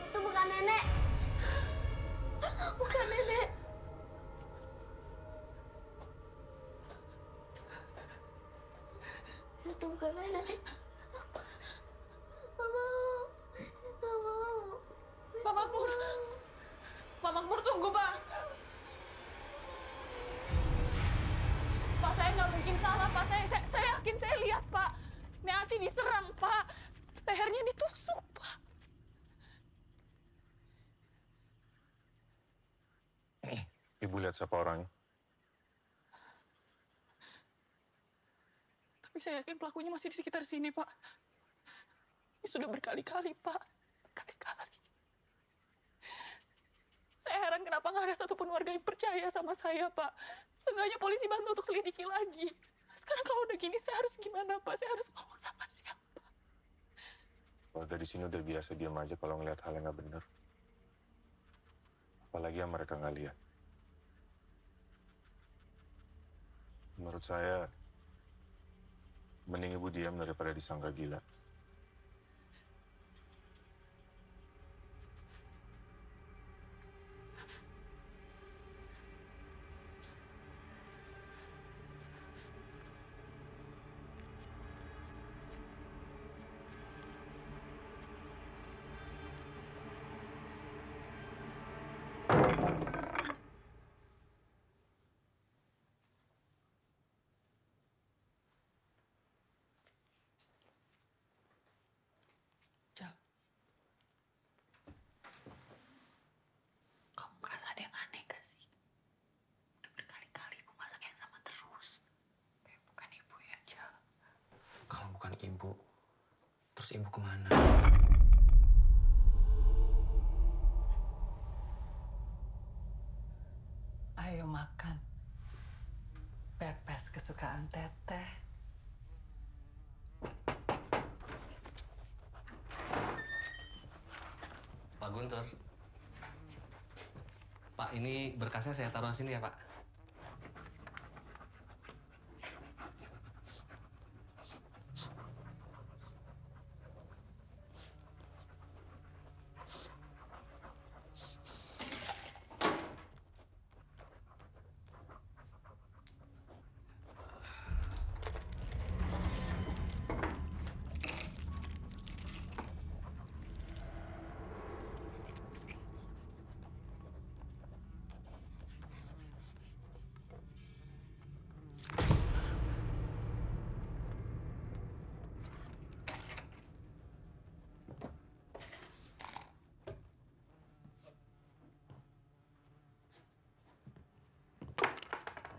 Itu bukan nenek. Bukan nenek. Itu bukan nenek. Mama. Mama. Pak Makmur. Pak Makmur, tunggu, Pak. Pak, saya nggak mungkin salah, Pak. Saya yakin saya lihat, Pak. Neati diserang, Pak. Lehernya ditusuk, Pak. Ibu lihat siapa orangnya? Tapi saya yakin pelakunya masih di sekitar sini, Pak. Ini sudah berkali-kali, Pak. Berkali-kali. Saya heran kenapa nggak ada satupun warga yang percaya sama saya, Pak. Seenggaknya polisi bantu untuk selidiki lagi. Sekarang kalau udah gini, saya harus gimana, Pak? Saya harus ngomong sama siapa? Warga di sini udah biasa diam aja kalau ngelihat hal yang nggak benar. Apalagi yang mereka nggak lihat. Menurut saya, mending ibu diam daripada disangka gila. Jal, kamu ngerasa ada yang aneh gak sih? Udah berkali-kali ibu masak yang sama terus. Kayak bukan ibu ya, Jal. Kalau bukan ibu, terus ibu kemana? Ayo makan. Pepes kesukaan Teteh. Pak Guntur. Pak, ini berkasnya saya taruh sini ya, Pak.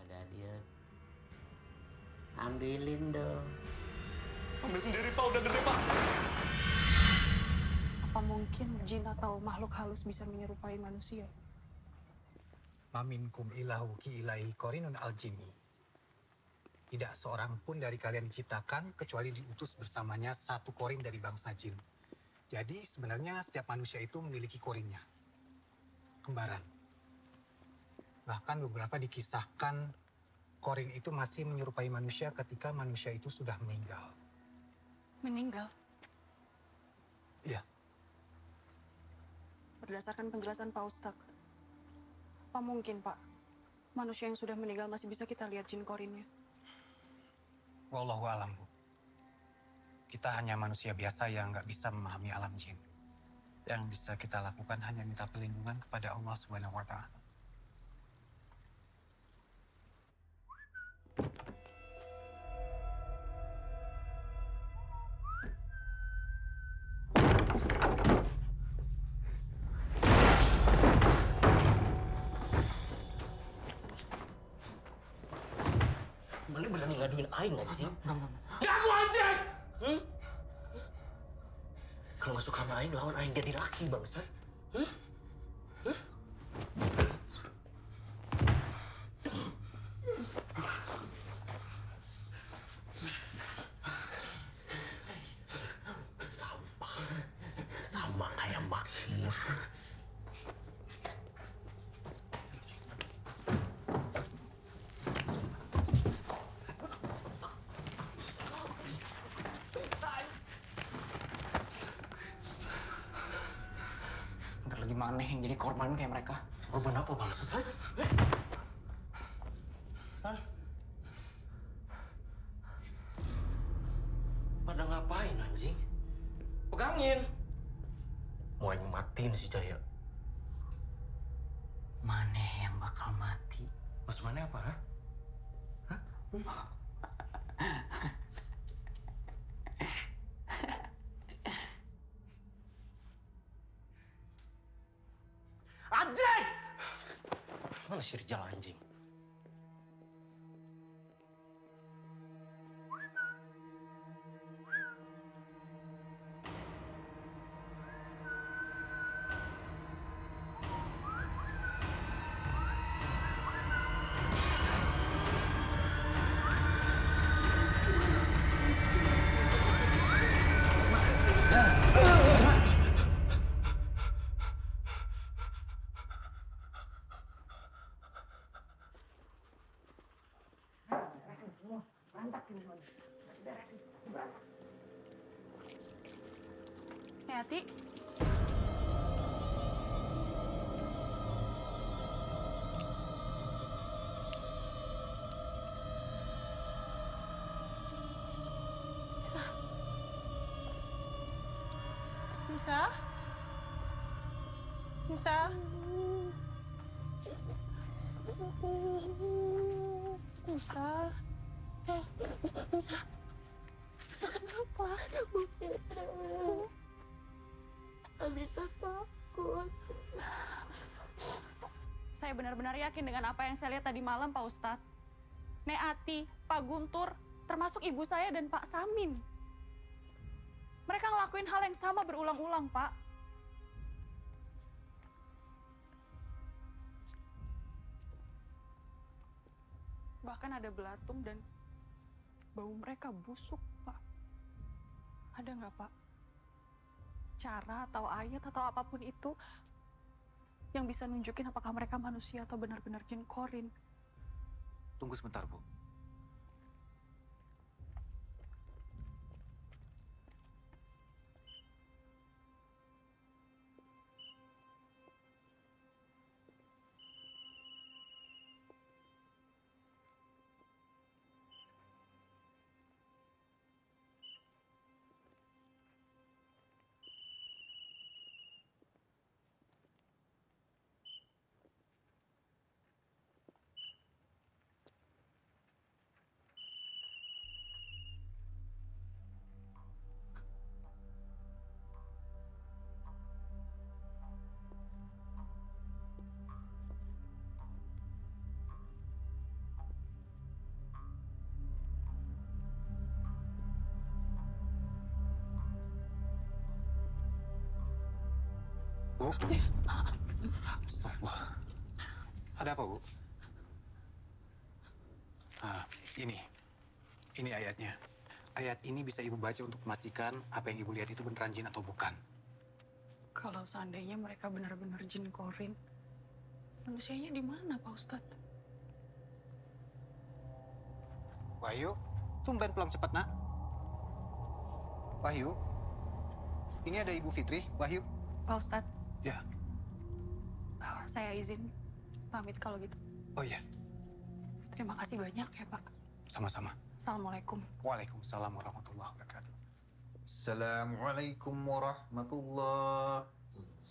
Ada dia. Ambilin dong. Ambil sendiri, Pak. Udah gede, Pak. Apa mungkin jin atau makhluk halus bisa menyerupai manusia? Maminkum ilahu ki ilahi korinun al-jini. Tidak seorang pun dari kalian diciptakan kecuali diutus bersamanya satu korin dari bangsa jin. Jadi sebenarnya setiap manusia itu memiliki korinnya. Kembaran. Bahkan beberapa dikisahkan korin itu masih menyerupai manusia ketika manusia itu sudah meninggal. Meninggal? Iya. Berdasarkan penjelasan Pak Ustadz, apa mungkin, Pak, manusia yang sudah meninggal masih bisa kita lihat jin korinnya? Wallahu alam, Bu. Kita hanya manusia biasa yang nggak bisa memahami alam jin. Yang bisa kita lakukan hanya minta perlindungan kepada Allah Subhanahu wa Ta'ala. Beli bener ngaduin aing nggak sih? Ngaku anjing! Kalau nggak suka sama aing, lawan aing jadi laki, bangsat. Sama kayak Maksir. Ntar lagi mana yang jadi korban kayak mereka? Korban apa, bangsat? Pada ngapain, anjing? Pegangin. Mau yang matiin si Jaya. Maneh yang bakal mati. Mas Maneh apa, ha? Anjing! Mana si Rijal anjing? Hati. Nisa? Nisa? Nusa. Nusa. Nusa kenapa? Tak bisa takut. Saya benar-benar yakin dengan apa yang saya lihat tadi malam, Pak Ustadz. Nek Ati, Pak Guntur, termasuk ibu saya dan Pak Samin. Mereka ngelakuin hal yang sama berulang-ulang, Pak. Bahkan ada belatung dan bau mereka busuk, Pak. Ada nggak, Pak? Cara atau ayat atau apapun itu yang bisa nunjukin apakah mereka manusia atau benar-benar jin korin. Tunggu sebentar, Bu. Bu? Astagfirullah. Ada apa, Bu? Ah, ini. Ini ayatnya. Ayat ini bisa Ibu baca untuk memastikan apa yang Ibu lihat itu beneran jin atau bukan. Kalau seandainya mereka benar-benar jin korin, manusianya di mana, Pak Ustadz? Wahyu, tumben pulang cepat, Nak. Wahyu, ini ada Ibu Fitri. Wahyu. Pak Ustadz. Ya. Saya izin pamit kalau gitu. Oh iya, Terima kasih banyak ya, Pak. sama-sama. Assalamualaikum. Waalaikumsalam warahmatullahi wabarakatuh. Assalamualaikum warahmatullahi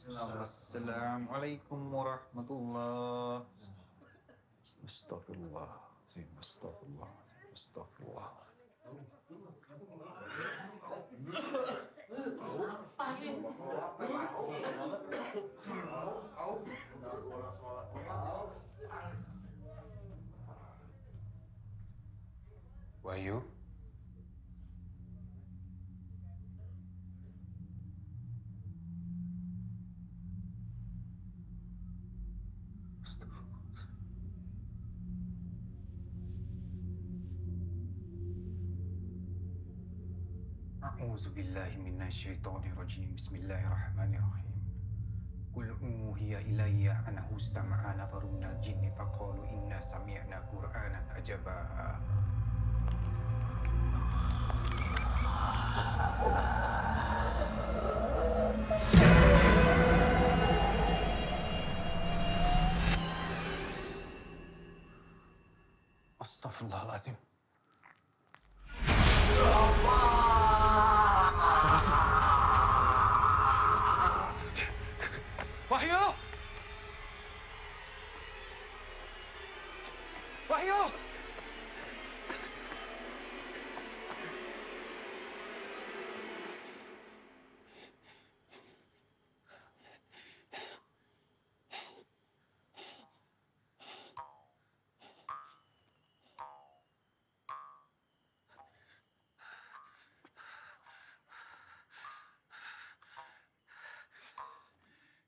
wabarakatuh. Assalamualaikum warahmatullahi wabarakatuh. Astagfirullah. Astagfirullah. Astagfirullah. Wahyu. A'udzu billahi minasyaitonir rajim. Bismillahirrahmanirrahim. Qul uhiya ilayya annahu istama'a nafarun minal jinni faqalu inna sami'na qur'anan ajaba. Astaghfirullahaladzim. Wahyu! Wahyu!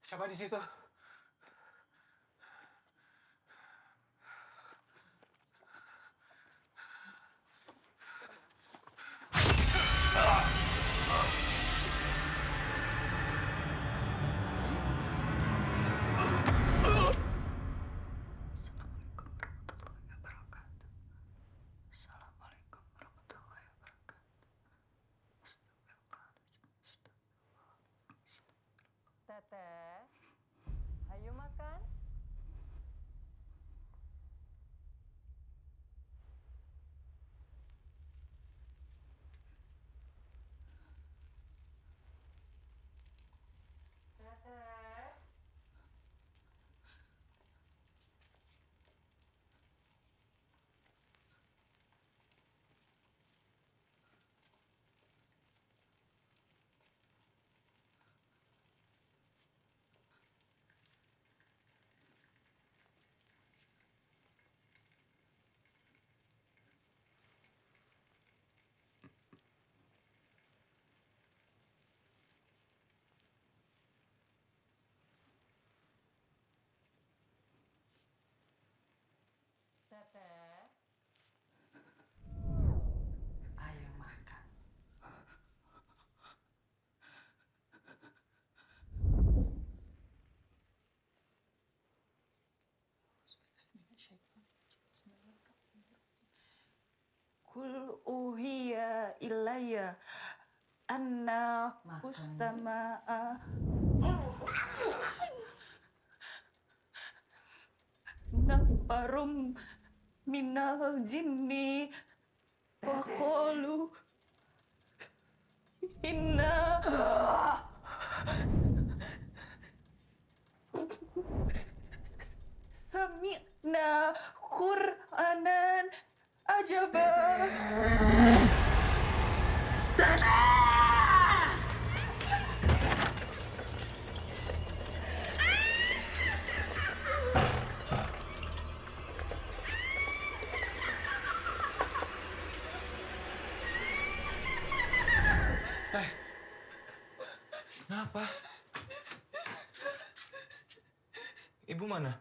Siapa di situ? Teteh, ayo makan. Teteh. Kul uhiya ilayya anna ustama'a nafarum minal jinni wa qalu inna sami'na Qur'anan ajaba. Teh, kenapa? Ibu mana?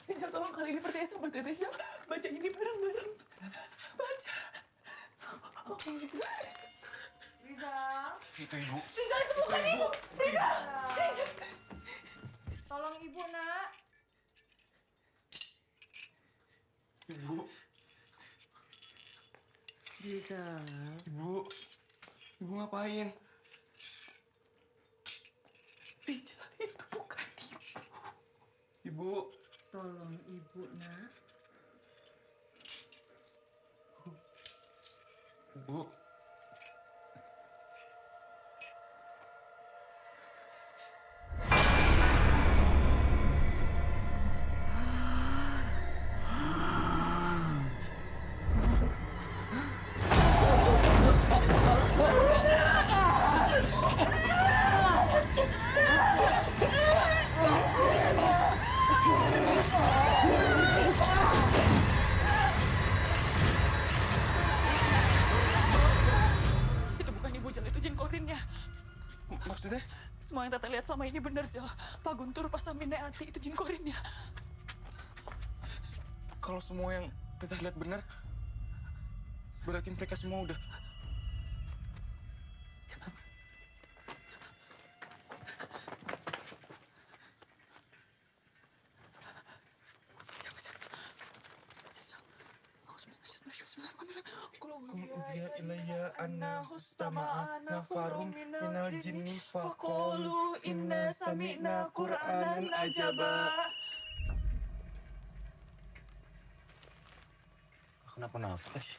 Rizal, tolong kali ini percaya sama Teteh. Rizal, baca ini bareng-bareng. Baca. Rizal. Itu ibu. Rizal, itu bukan ibu. Rizal. Rizal. Tolong ibu, nak. Ibu. Rizal. Ibu. Ibu ngapain? Rizal, itu bukan ibu. Ibu. Tolong ibu, nak. Ibu. Itu bukan ibu, Jal. Itu jin korinnya. Maksudnya? Semua yang Teteh lihat selama ini benar, Jal. Pak Guntur, Pak Samin, Nek Ati, itu jin korinnya. Kalau semua yang Teteh lihat benar, berarti mereka semua udah... Uhiya ilayya anna hustama'a nafarum minal jinni faqalu inna sami'na Qur'anan ajaba. Kenapa nafas?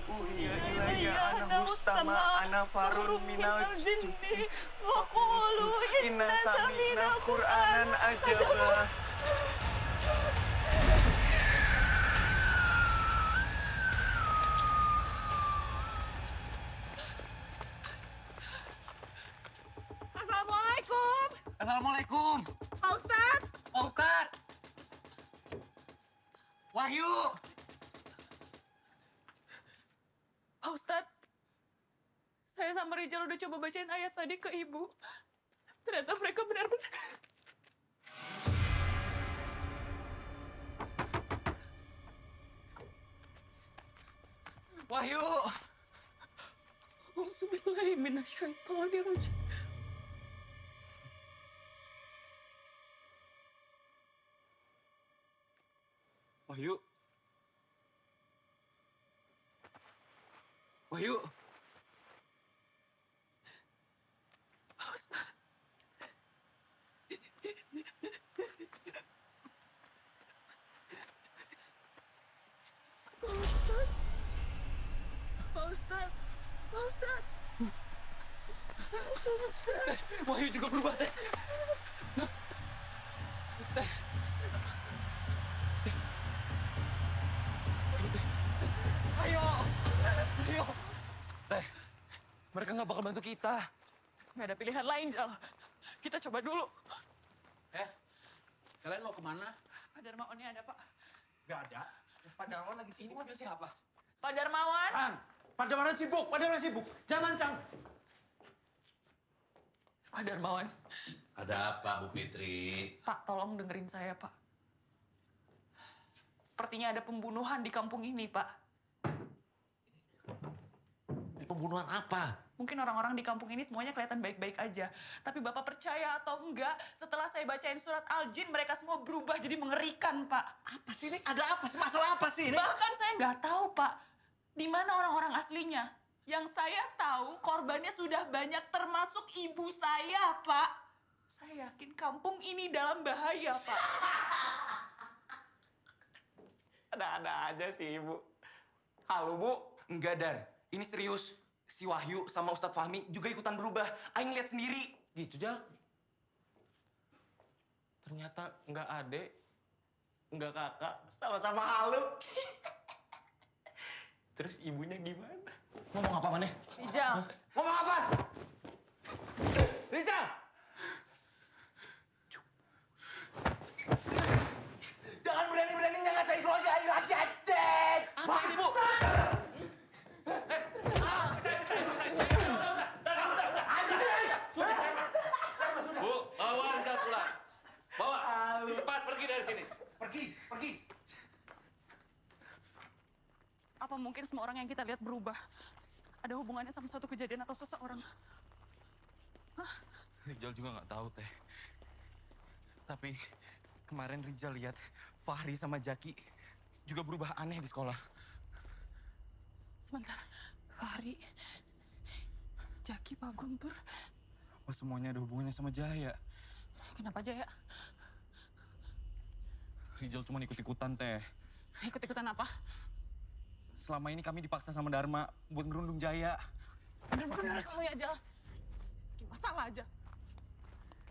Uhiya ilayya anna hustama'a nafarum minal jinni faqalu inna sami'na Qur'anan ajaba. Assalamualaikum. Assalamualaikum. Pak Ustadz. Pak Ustadz. Wahyu. Pak Ustadz, saya sama Rizal udah coba bacain ayat tadi ke ibu. Ternyata mereka benar-benar... Wahyu. Auzubillahiminasyaitonirrajim. Wahyu. Wahyu. Pak Ustadz. Pak Ustadz. Pak Ustadz. Wahyu juga berubah, Teh. Teh. Ayo. Ayo. Teh, mereka nggak bakal bantu kita. Nggak ada pilihan lain, Jal. Kita coba dulu. Kalian mau kemana? Pak Darmawannya ada, Pak. Nggak ada. Pak Darmawan lagi sibuk aja siapa? Pak Darmawan. Pak Darmawan sibuk, Pak Darmawan sibuk. Jangan, Cang. Pak Darmawan. Ada apa, Bu Fitri? Pak, tolong dengerin saya, Pak. Sepertinya ada pembunuhan di kampung ini, Pak. Pembunuhan apa? Mungkin orang-orang di kampung ini semuanya kelihatan baik-baik aja. Tapi Bapak percaya atau enggak, setelah saya bacain surat Al-Jin, mereka semua berubah jadi mengerikan, Pak. Apa sih ini? Ada apa sih? Masalah apa sih ini? Bahkan saya nggak tahu, Pak, di mana orang-orang aslinya. Yang saya tahu, korbannya sudah banyak, termasuk ibu saya, Pak. Saya yakin kampung ini dalam bahaya, Pak. Ada-ada aja sih, Ibu. Halo, Bu. Enggak, Dar. Ini serius. Si Wahyu sama Ustadz Fahmi juga ikutan berubah. Aing lihat sendiri. Gitu, Jal. Ternyata enggak adek, enggak kakak, sama-sama halu. Terus ibunya gimana? Ngomong apa, Maneh? Rijal. Ngomong apa? Rijal! Jangan berani-beraninya ngatain keluarga Aing lagi, anjing! Apa ini, Bu? Bu, bawa Rizal pulang. Bawa. Cepat pergi dari sini. Pergi. Apa mungkin semua orang yang kita lihat berubah? Ada hubungannya sama suatu kejadian atau seseorang? Rijal juga nggak tahu, Teh. Tapi kemarin Rijal lihat Fahri sama Jaki juga berubah aneh di sekolah. Sebentar, Fahri, Jaki, Pak Guntur. Oh, semuanya ada hubungannya sama Jaya. Kenapa Jaya? Rijal cuma ikut-ikutan, Teh. Ikut-ikutan apa? Selama ini kami dipaksa sama Dharma buat ngerundung Jaya. Bener-bener kamu ya, Jal. Bikin masalah aja.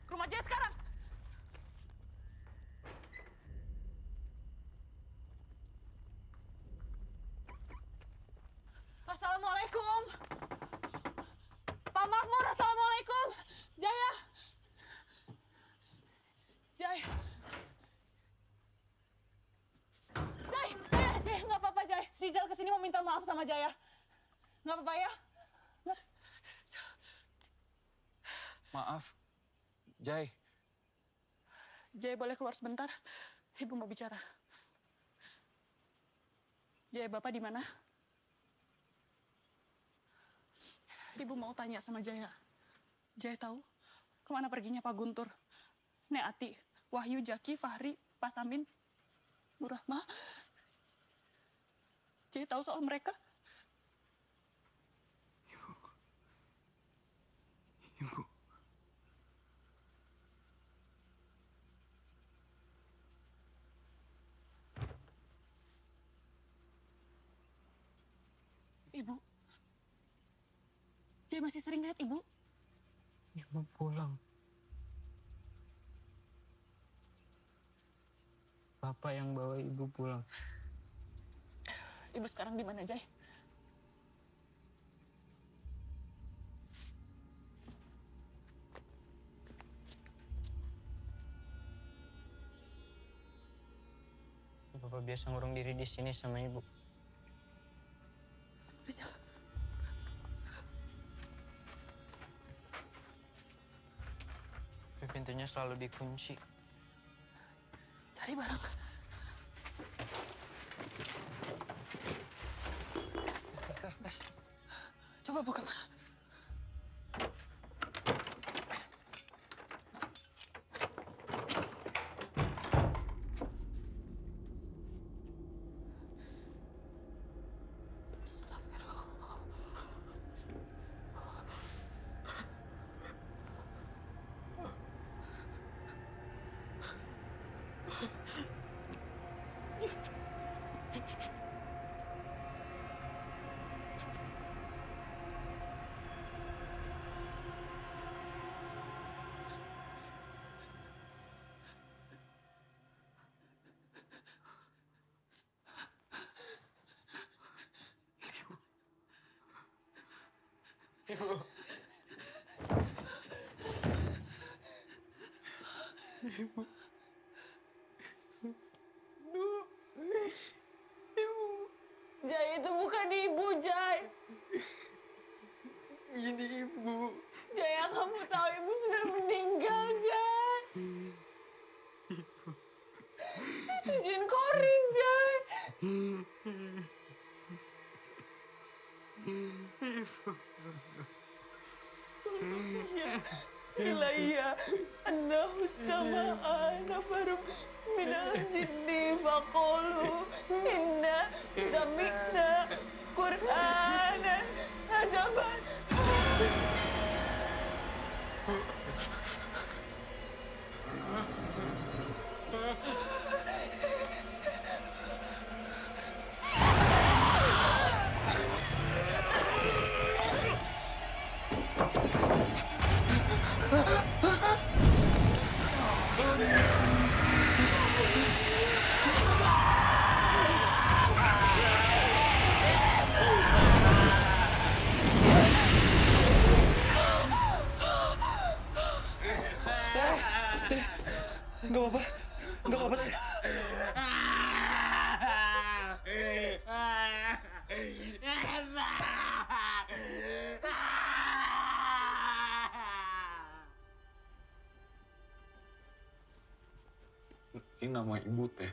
Ke rumah Jaya sekarang. Assalamualaikum. Pak Makmur, assalamualaikum. Jaya. Jaya, nggak apa-apa, Jaya. Rizal kesini mau minta maaf sama Jaya. Nggak apa-apa ya? Maaf, Jai. Jaya boleh keluar sebentar? Ibu mau bicara. Jaya, Bapak di mana? Ibu mau tanya sama Jaya. Jaya tahu kemana perginya Pak Guntur, Nek Ati, Wahyu, Jaki, Fahri, Pak Samin, Bu Rahma. Jaya tahu soal mereka? Ibu. Ibu. Jaya masih sering lihat Ibu? Ibu pulang. Bapak yang bawa Ibu pulang. Ibu sekarang di mana, Jay? Bapak biasa ngurung diri di sini sama Ibu. Rizal. Tapi pintunya selalu dikunci. Cari barang. Coba buka. Ibu. Ibu. Ibu. Jai itu bukan ibu, Jai. Ini Ibu. Jaya, kamu tahu ibu sudah meninggal, Jai. Ibu. Itu Jin Korin, Jai. إلي أنه استمع نفر من الجن فقالوا إنا سمعنا قرآنا عجبا. Gak apa-apa. Gak apa-apa. Ini nama ibu teh.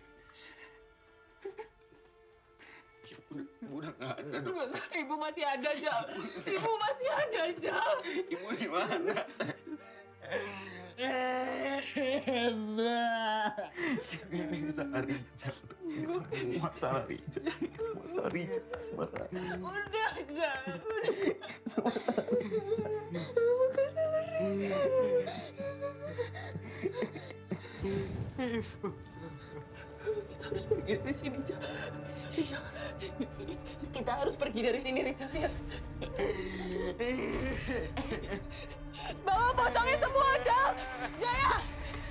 Ibu udah nggak ada dong. Enggak, Ibu masih ada, Jal. Ibu masih ada, Jal. Ibu di mana? Ini salah Rijal. Ini semua salah Rijal. Semua salah Rijal. Semua salah Rijal. Udah, Jal. Udah. Semua salah Rijal. Bukan salah Rijal. Kita harus pergi dari sini, Jal. Kita harus pergi dari sini, Rizal. Ya. Bawa pocongnya semua, Jal. Jaya!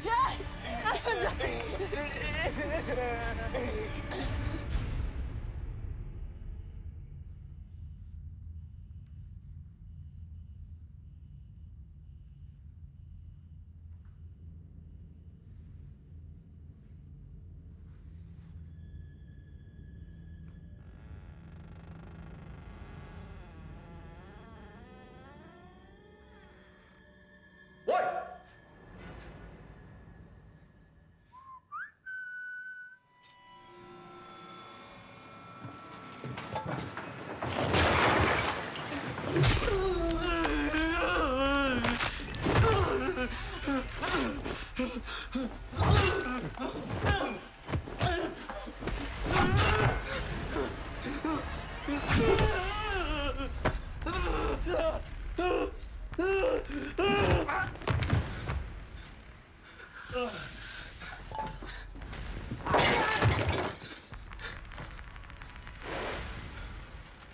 Jaya! Ayo, Jal.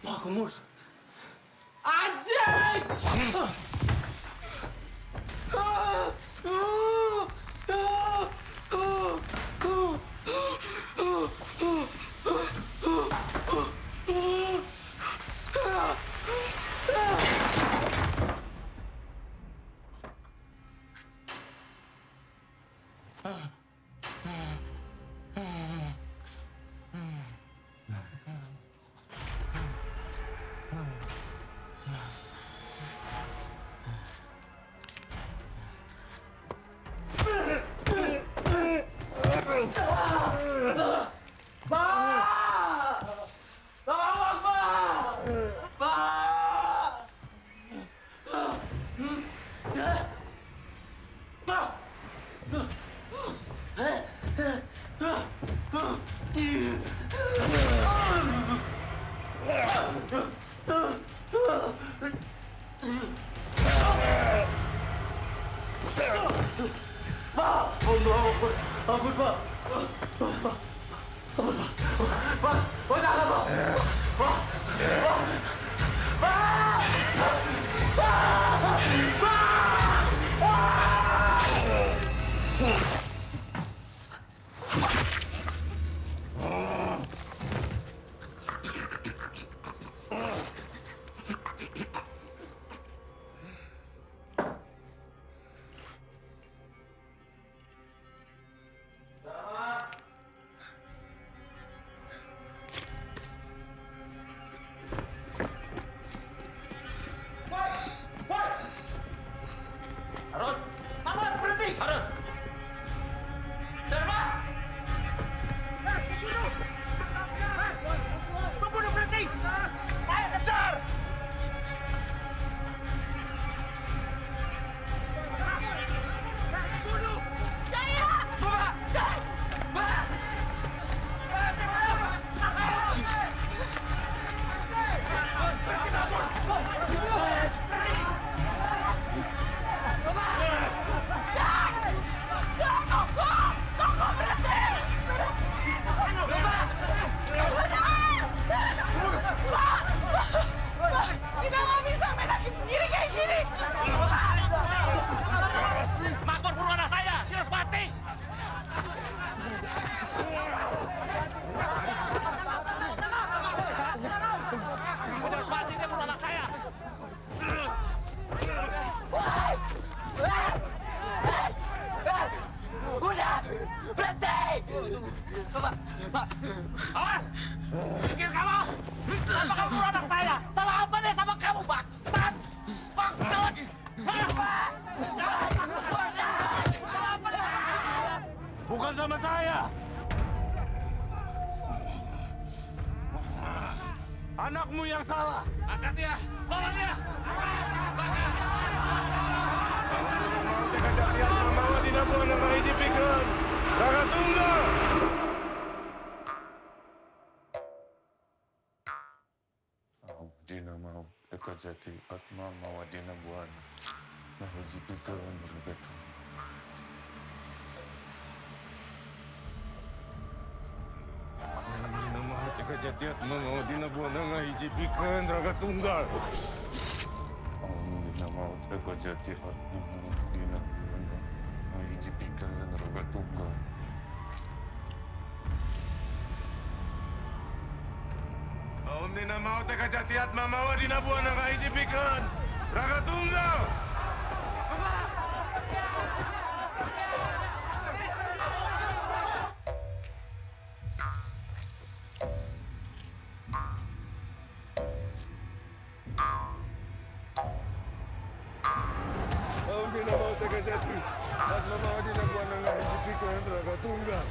Pak Umur. Anjing! Awas! Pikir kamu! Kenapa kamu bunuh anak saya? Salah apa deh sama kamu, bangsat? Bangsat! Bukan sama saya. Anakmu yang salah. Angkat dia! Bawa dia! Mau teka jalian mamawa dina buana mahiji pikeun. Raka tunggal. Dina mau teka jati atma mawa dina buana mahiji pikeun raka tunggal. Dina mau teka jati atma mawa dina buana mahiji pikeun raka tunggal. Dina mau teka jati atma mawa dina buana mahiji pikeun raka tunggal. Om dina mau teka jati atma mawa dina buana mahiji pikeun raka tunggal. Om dina mau teka jati atma mawa dina buana mahiji pikeun raka tunggal.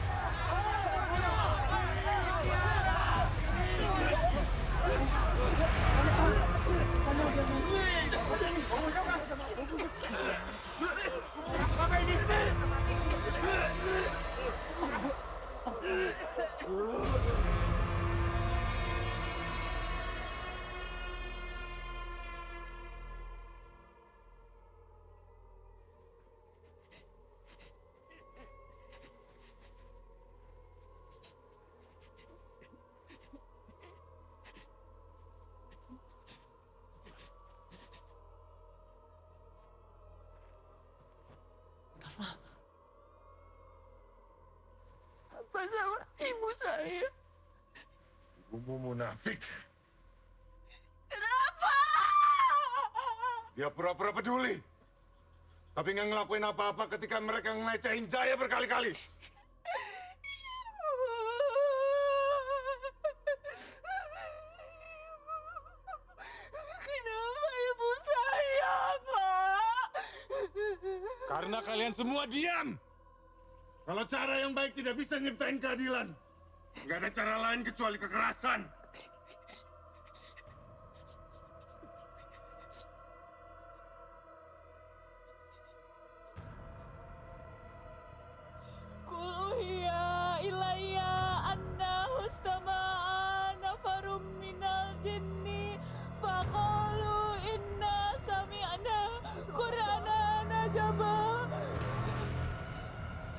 Apa sama ibu saya? Ibumu munafik. Kenapa? Dia pura-pura peduli. Tapi nggak ngelakuin apa-apa ketika mereka ngelecehin Jaya berkali-kali. Kenapa ibu saya, Pak? Karena kalian semua diam. Kalau cara yang baik tidak bisa nyiptain keadilan, nggak ada cara lain kecuali kekerasan. Kuluhiya ilayya anna hustama'a nafarum minal jinni faqalu inna sami'na qur'anan ajaba.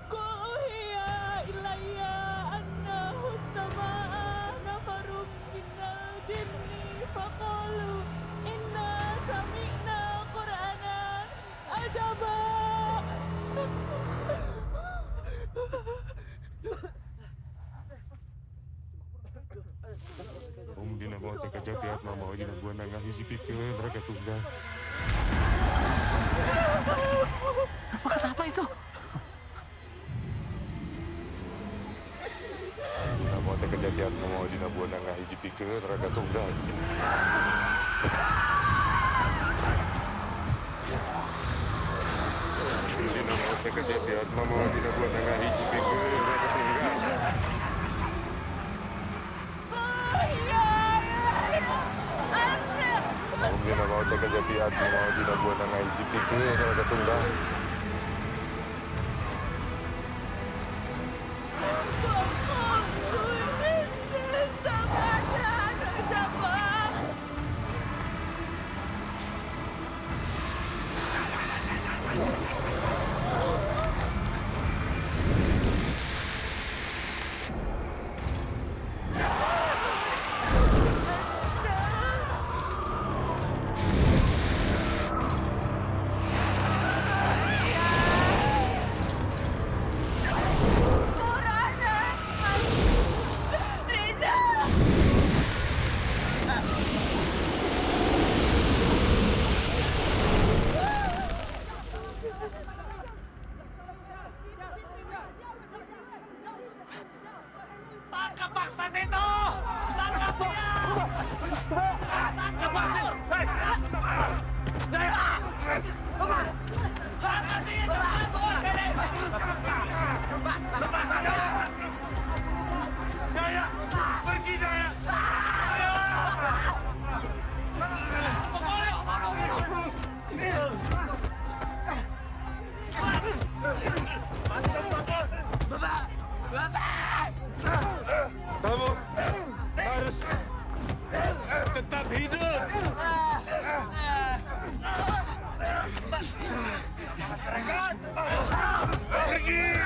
Kuluhiya ilayya anna hustama'a nafarum minal jinni faqalu inna sami'na qur'anan ajaba. Om dina mau teka jati atma mau dina buana ngahiji pikeun raka tunggal. Kenapa itu? Dina mau teka jati atma mau dina buana ngahiji pikeun raka tunggal. Dina mau teka jati atma mau dina buana ngahiji pikeun raka tunggal. Om dina mau teka jati atma mau dina buana ngahiji pikeun raka tunggal. Tangkap maksud itu! Tangkap dia! Tangkap Mansur! Tangkap dia cepat bawa sini! Lepas Jaya! Jaya! Pergi Jaya! Ayo! Bapak! Bapak! Kamu harus tetap hidup. Pergi.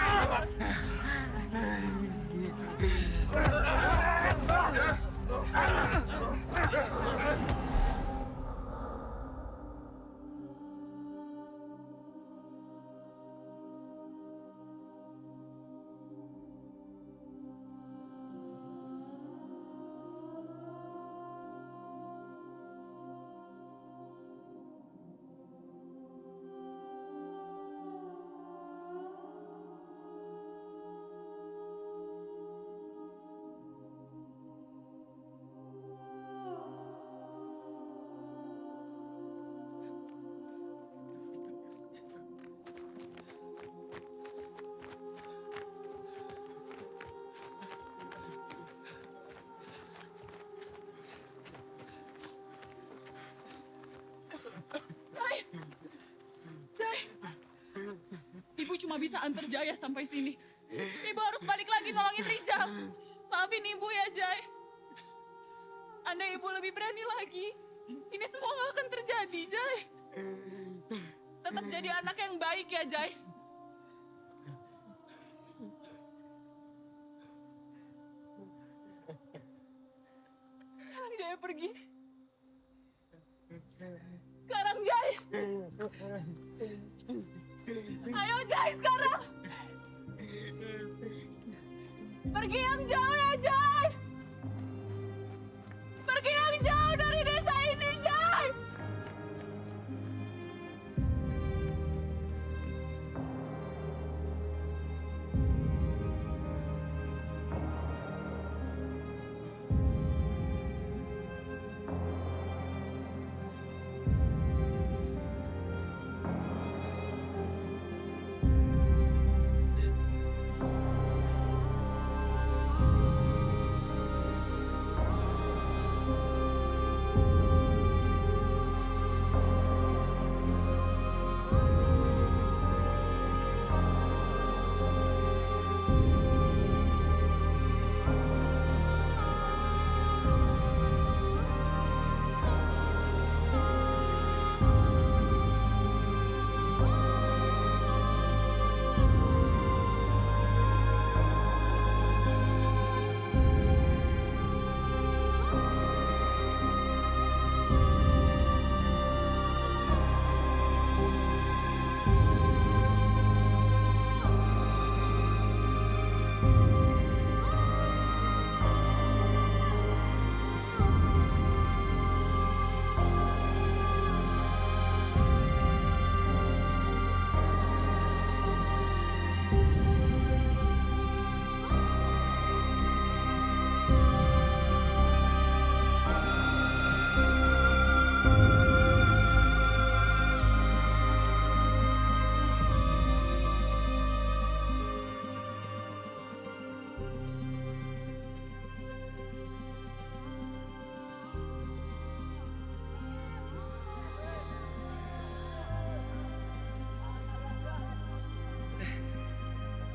Ibu cuma bisa antar Jaya sampai sini. Ibu harus balik lagi nolongin Rijal. Maafin Ibu ya, Jai. Andai Ibu lebih berani lagi, ini semua gak akan terjadi, Jai. Tetap jadi anak yang baik ya, Jai. Sekarang Jaya pergi. Sekarang Jai. Ayo Jai sekarang. Pergi yang jauh ya Jai. Pergi yang jauh dari desa ini Jai.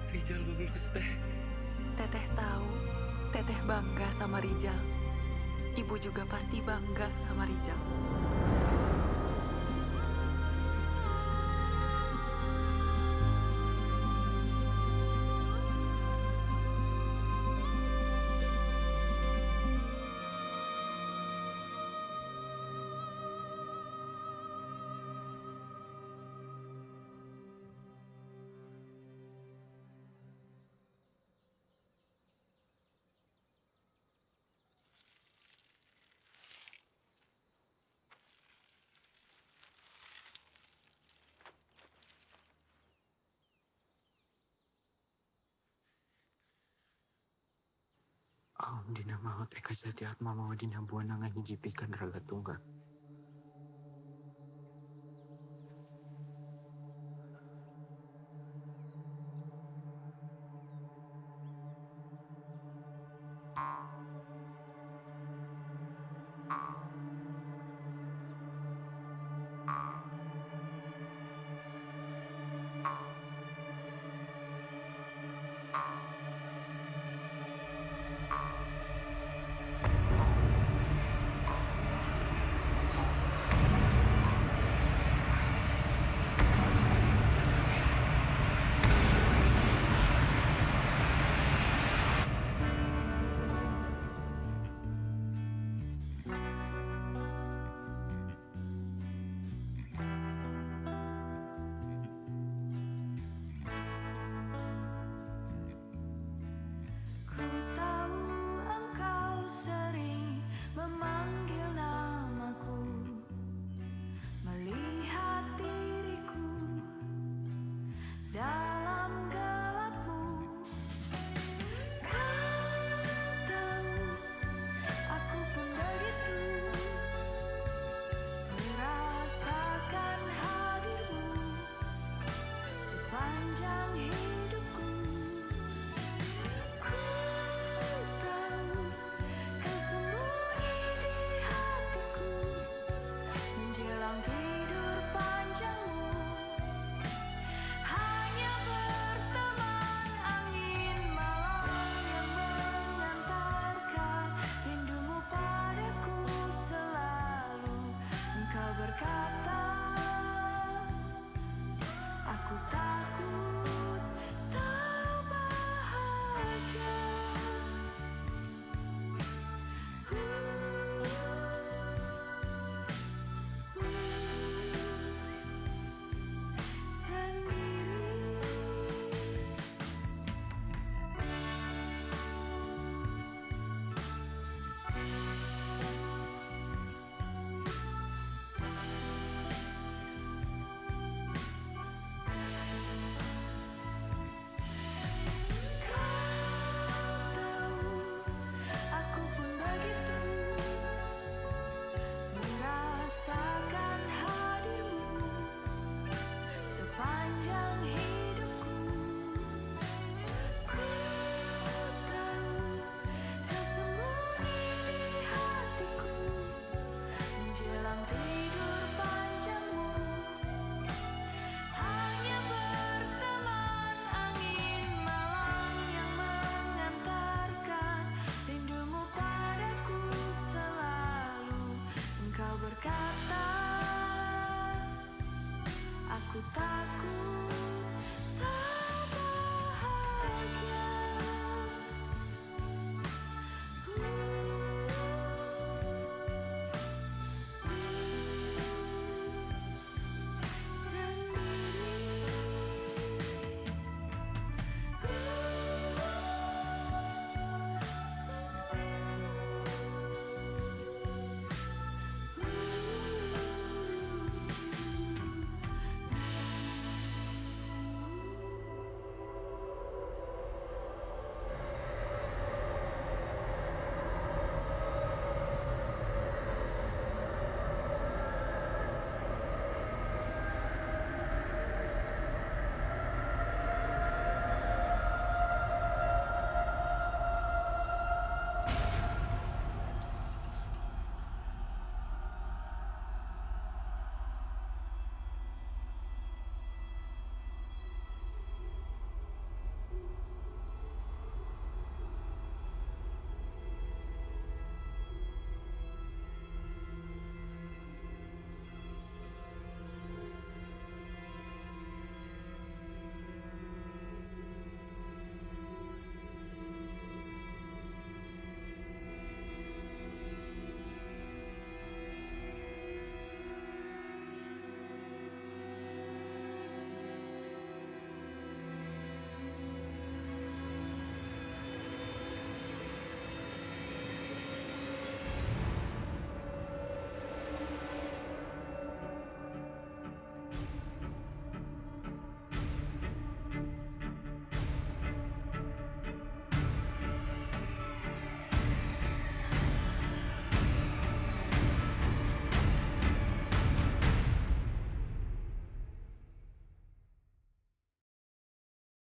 Rijal lulus, Teh. Teteh tahu, Teteh bangga sama Rijal. Ibu juga pasti bangga sama Rijal. Paon dina maot eka jati atma mawa dina buana ngahijipikeun raga tunggal.